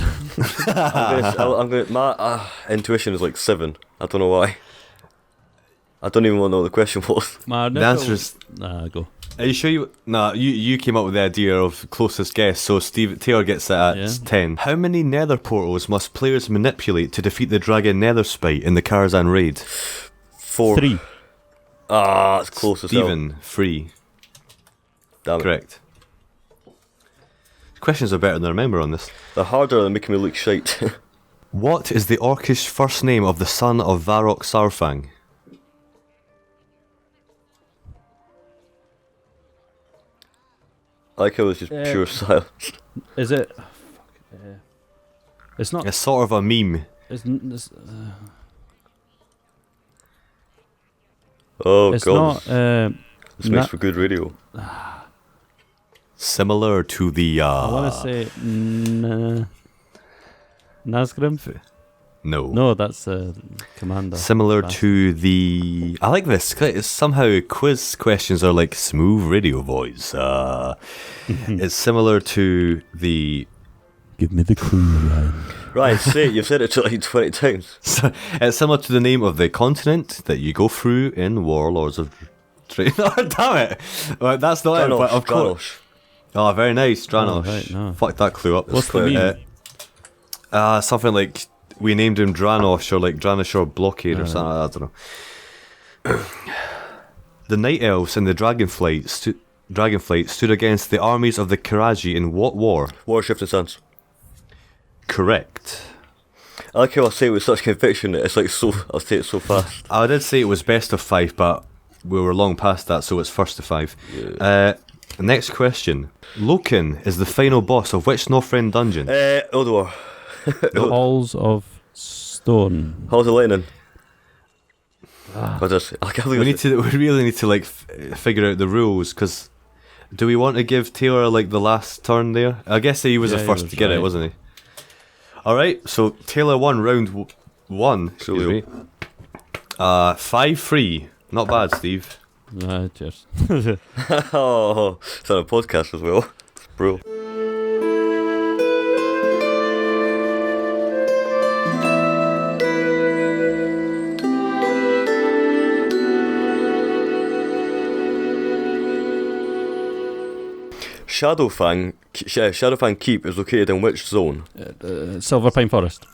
My intuition is like 7. I don't know why. I don't even want to know what the question was. The answer is... Nah, go. Are you sure you... Nah, you came up with the idea of closest guess, so Taylor gets it at 10. How many nether portals must players manipulate to defeat the dragon Netherspite in the Karazhan raid? 4. 3. Ah, it's close as hell. Stephen, 3. Damn it. Correct. Questions are better than I remember on this. They're harder than making me look shite. What is the Orcish first name of the son of Varrock Sarfang? I like how it's just pure silence. Is it... it's not... It's sort of a meme. It's Oh, it's God. not... This makes for good radio. Similar to the... I want to say... Nazgrim? No. No, that's Commander. Similar to the... I like this. It's somehow quiz questions are like smooth radio voice. It's similar to the... Give me the clue, Ryan. Right, say it. You've said it like 20 times. It's similar to the name of the continent that you go through in Warlords of Draenor. Oh, damn it! Well, that's not it, but of course. Oh, very nice, Draenor. Oh, right, no. Fuck that clue up. What's the meme? Something like we named him Dranosh or like Dranoshore Blockade or something. I don't know. The Night Elves and the Dragonflight stood against the armies of the Karaji in what war? War of Shifting Sands. Correct. I like how I say it with such conviction that it's like so... I'll say it so fast. I did say it was best of 5, but we were long past that, so it's first to 5. Yeah. Next question. Loken is the final boss of which Northrend dungeon? Odor. Halls of Stone. Halls of Lightning. We really need to like figure out the rules, because do we want to give Taylor like the last turn there? I guess he was the first to get it, wasn't he? Alright, so Taylor won round 1. Excuse me. 5-3. Not bad, Steve. Cheers. Oh, it's on a podcast as well. It's bro. Shadowfang Keep is located in which zone? Silver Pine Forest.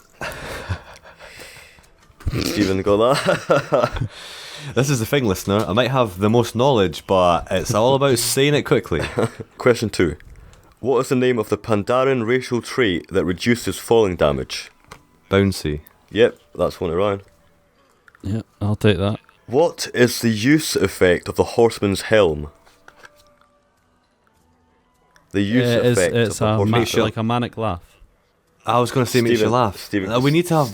Stephen got that? This is the thing, listener. I might have the most knowledge, but it's all about saying it quickly. Question 2. What is the name of the Pandaren racial trait that reduces falling damage? Bouncy. Yep, that's one of Ryan. Yeah, I'll take that. What is the use effect of the Horseman's Helm? The use effect it's of the Horseman's Helm. like a manic laugh. I was going to say makes you laugh. We need to have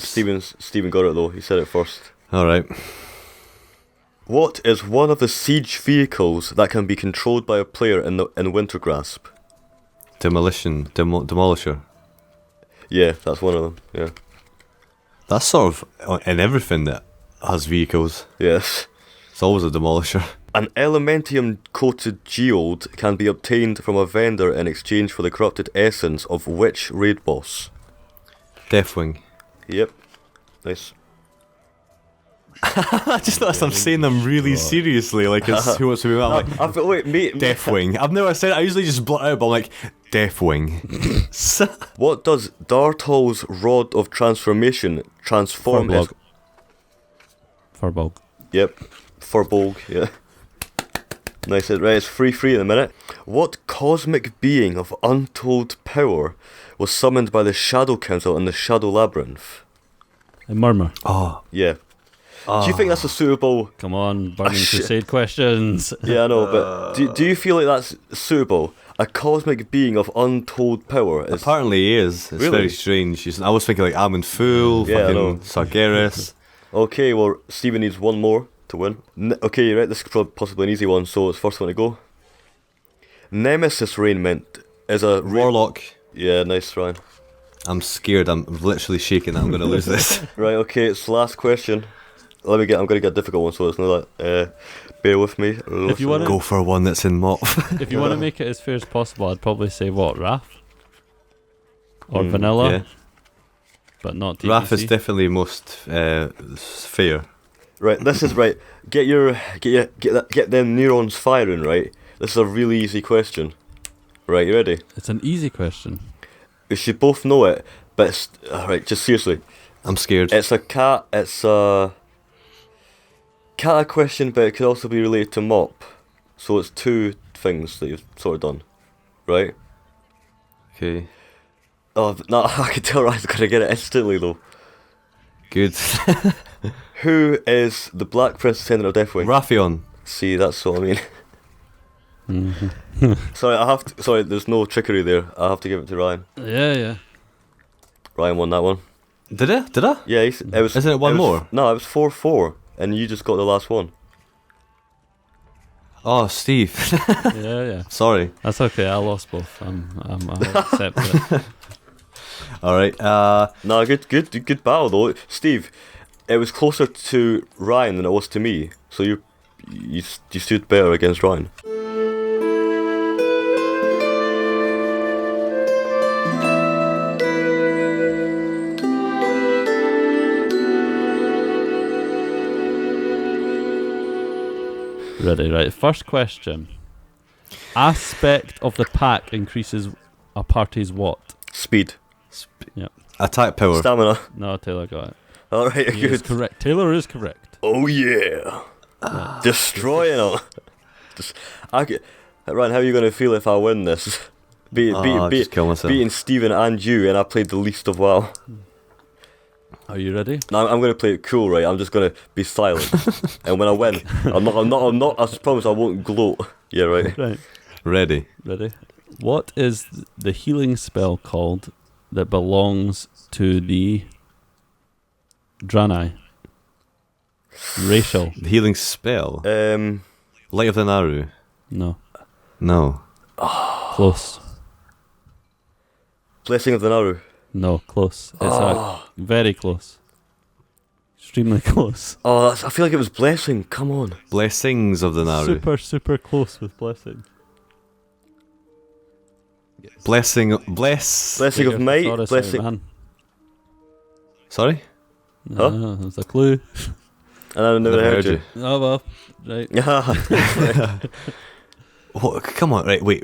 Stephen got it though. He said it first. Alright. What is one of the siege vehicles that can be controlled by a player in Wintergrasp? Demolisher. Yeah, that's one of them. Yeah. That's sort of in everything that has vehicles. Yes. It's always a demolisher. An Elementium coated geode can be obtained from a vendor in exchange for the corrupted essence of which raid boss? Deathwing. Yep. Nice. I just noticed I'm saying them really seriously, like it's Who Wants to Be Mad. I'm like, wait, mate. Deathwing. I've never said it. I usually just blot out, but I'm like, Deathwing. What does Darthal's Rod of Transformation transform as? Furbolg. Yep. Furbolg, yeah. Nice, right, it's 3-3 in a minute. What cosmic being of untold power was summoned by the Shadow Council in the Shadow Labyrinth? A Murmur. Oh. Yeah. Do you think that's a suitable? Come on, Burning shit. Crusade questions. Yeah, I know, but do you feel like that's suitable? A cosmic being of untold power. Apparently he is. It's Really? very strange. I was thinking like Amon Fool, Yeah, I know. fucking Sargeras. Okay, well, Stephen needs one more to win. Okay, right, this is possibly an easy one, so it's first one to go. Nemesis raiment is a... Warlock. Yeah, nice, Ryan. I'm scared. I'm literally shaking that I'm going to lose this. Right, okay, it's the last question. I'm going to get a difficult one, so it's not that... bear with me. If you want Go for one that's in mop. If you want to make it as fair as possible, I'd probably say what, Wrath? Or Vanilla? Yeah. But not DPC. Wrath is definitely most fair. Right, this is right. Get them neurons firing, right? This is a really easy question. Right, you ready? It's an easy question. We should both know it, but it's... Alright, just seriously. I'm scared. It's a cat question, but it could also be related to mop. So it's two things that you've sort of done. Right? Okay. Oh, no, I can tell Ryan's gonna get it instantly though. Good. Who is the Black Prince Descendant of Deathwing? Raffion. See, that's what I mean. Sorry, there's no trickery there. I have to give it to Ryan. Yeah. Ryan won that one. Did I? Yeah, it was. Isn't it one more? No, it was 4-4, and you just got the last one. Oh, Steve. Yeah. Sorry. That's okay. I lost both. I accept it. All right. No, good battle though, Steve. It was closer to Ryan than it was to me, so you stood better against Ryan. Ready, right. First question. Aspect of the pack increases a party's what? Speed. Yep. Attack power. Stamina. No, Taylor got it. Alright, He is good. correct. Taylor is correct. Oh yeah. Destroying it. Ryan, how are you going to feel if I win this? Just kill myself. Beating Steven and you, and I played the least of WoW. Are you ready? No, I'm going to play it cool, right? I'm just going to be silent. And when I win, I'm not, I promise I won't gloat. Yeah, right? Right. Ready. Ready? What is the healing spell called that belongs to the Draenei? Racial. The healing spell. Light of the Naru. No. No. Close. Blessing of the Naru. No, close. It's very close. Extremely close. Oh, I feel like it was Blessing. Come on. Blessings of the Naru. Super close with blessing. Blessing of might. Sorry, Blessing. man. Sorry? Huh? No, that's a clue. And I never heard you. Oh well, right. Oh, come on, right, wait.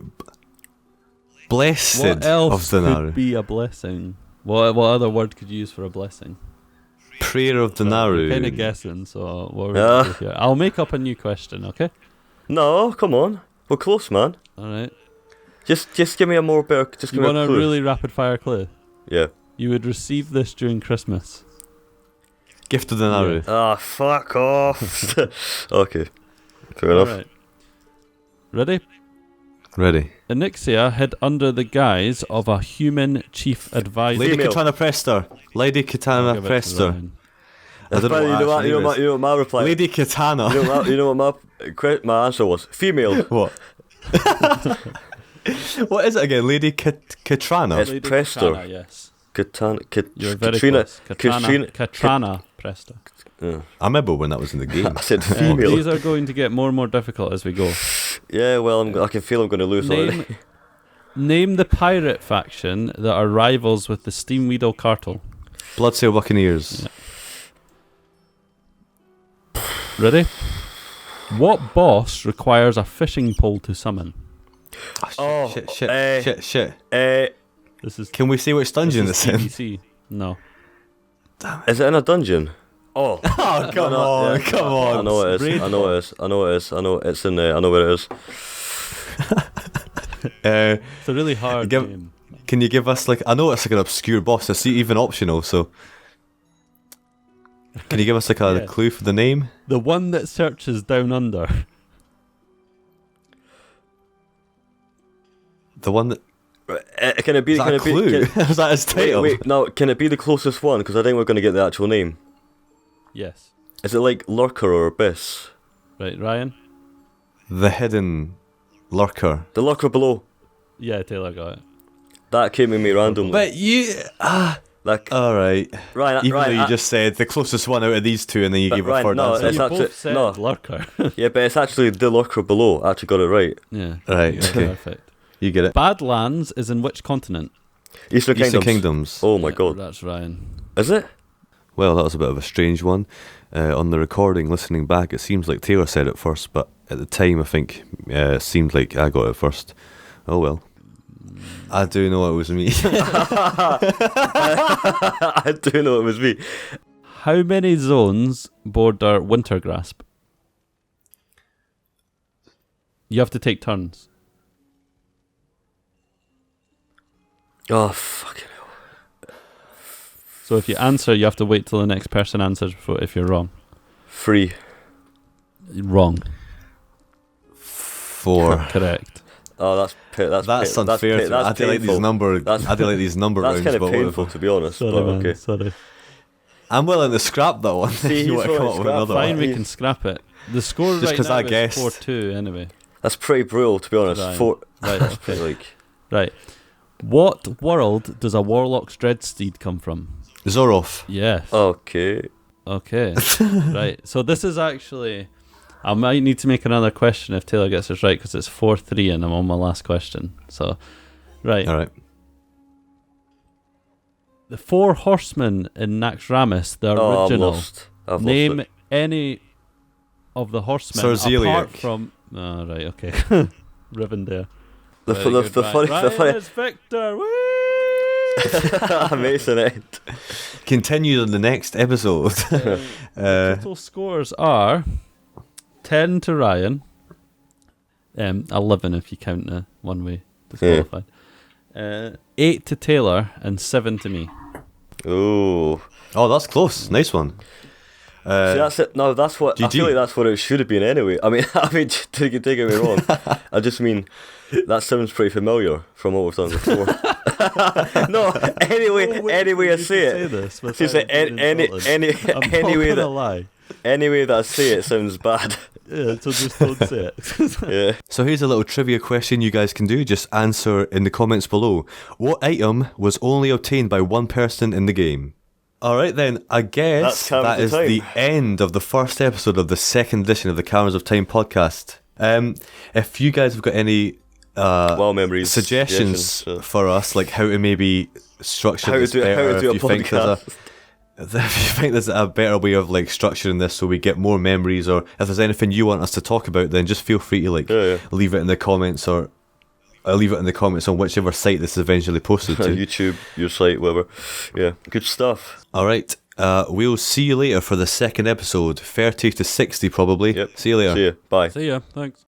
Blessed What else of the could Naru. be a blessing? What other word could you use for a blessing? Prayer of the Naru. Kind of guessing, so what we're gonna do here. I'll make up a new question, okay? No, come on. We're close, man. Alright. Just give me a more better. Just You give me want a a clue. really rapid fire clue? Yeah. You would receive this during Christmas. Gift of the Naru. Ah, fuck off. Okay. Fair enough. Alright. Ready? Ready. Onyxia hid under the guise of a human chief advisor. Lady Female. Katana Prester. Lady I'll Katana give it to Prester. Ryan. I don't know You what know actually is. you know what my reply. Lady Katana. You know what my answer was? Female. What? What is it again? Lady Katrana? It's Lady Prester. Katrana, yes. Katrina. You're very Katrina. close. Katrana Prester. I remember when that was in the game. I said female. These are going to get more and more difficult as we go. Yeah, well, I can feel I'm going to lose already. Name the pirate faction that are rivals with the Steamweedle Cartel. Bloodsail Buccaneers. Ready? What boss requires a fishing pole to summon? Oh, Shit. This is Can we see which dungeon this it's is in? TBC. No. is it in a dungeon? Oh, Oh, come on, come on. I know it is. I know it is. I know it is. I know it's in there. I know where it is. It's a really hard game. Can you give us, like, I know it's like an obscure boss, it's even optional, so. Can you give us like a Yeah. clue for the name? The one that searches down under. The one that Can it be? is that Can a it be? clue? Can, Is that his title? wait, no. Can it be the closest one? Because I think we're going to get the actual name. Yes. Is it like Lurker or Abyss? Right, Ryan? The hidden lurker. The Lurker below. Yeah, Taylor got it. That came to me randomly. But you Like, all right. Ryan, Even Ryan, though you just said the closest one out of these two, and then you But gave a Ryan, third no, answer. it's You actually- both said no. lurker. yeah, but it's actually the Lurker below. I actually got it right. Yeah. Right, Yeah, okay. Perfect. You get it. Badlands is in which continent? Eastern Kingdoms. Eastern Kingdoms. Oh my Yeah, god. That's Ryan. Is it? Well, that was a bit of a strange one. On the recording, listening back, it seems like Taylor said it first, but at the time, I think it seemed like I got it first. Oh well. I do know it was me. I do know it was me. How many zones border Wintergrasp? You have to take turns. Oh, fucking hell. So if you answer, you have to wait till the next person answers if you're wrong. 3. Wrong. 4. Correct. Oh, that's That's unfair. that's I do like these painful. number. That's- I do like these number That's rounds, kind of but painful, whatever. to be honest. Sorry, But man. okay. Sorry. I'm willing to scrap that one. See, you he's want to come willing up to with scrap another Fine, one? we can scrap it. The score Just right 'cause now I is guessed. 4-2 anyway. That's pretty brutal, to be honest. Right. 4. Right, That's okay. pretty like. Right. What world does a warlock's dreadsteed come from? Zoroth. Yes. Okay. Okay. Right. So this is actually... I might need to make another question if Taylor gets this right, because it's 4-3 and I'm on my last question. So, right. All right. The 4 horsemen in Naxxramas, the Oh, I'm original. lost. I've Name lost it. any of the horsemen Sir apart Zeliek. from... Oh, right, okay. Rivendell. The, Very the, good, the right. funny, Ryan the funny. is Victor. Woo! Amazing end. Continued in the next episode. Total scores are 10 to Ryan, 11 if you count the one way disqualified, 8 to Taylor, and 7 to me. Ooh. Oh, that's close. Nice one. See, that's it. No, that's what I GG. feel like. That's what it should have been anyway. I mean, don't get me wrong. I just mean that sounds pretty familiar from what we've done before. No, anyway I say it. See, so anyway that I say it sounds bad. Yeah, so just don't say it. Yeah. So here's a little trivia question you guys can do. Just answer in the comments below. What item was only obtained by one person in the game? Alright then, I guess That's Caverns that of is Time. the end of the first episode of the second edition of the Caverns of Time podcast. If you guys have got any Well, memories, suggestions for us, like how to maybe structure this better, how to do a if you think there's podcast. if you think there's a better way of like structuring this so we get more memories, or if there's anything you want us to talk about, then just feel free to leave it in the comments, or leave it in the comments on whichever site this is eventually posted to. YouTube, your site, whatever. Yeah, good stuff. Alright, we'll see you later for the second episode, 30 to 60 probably. Yep. See you later. See ya. Bye. See ya. Thanks.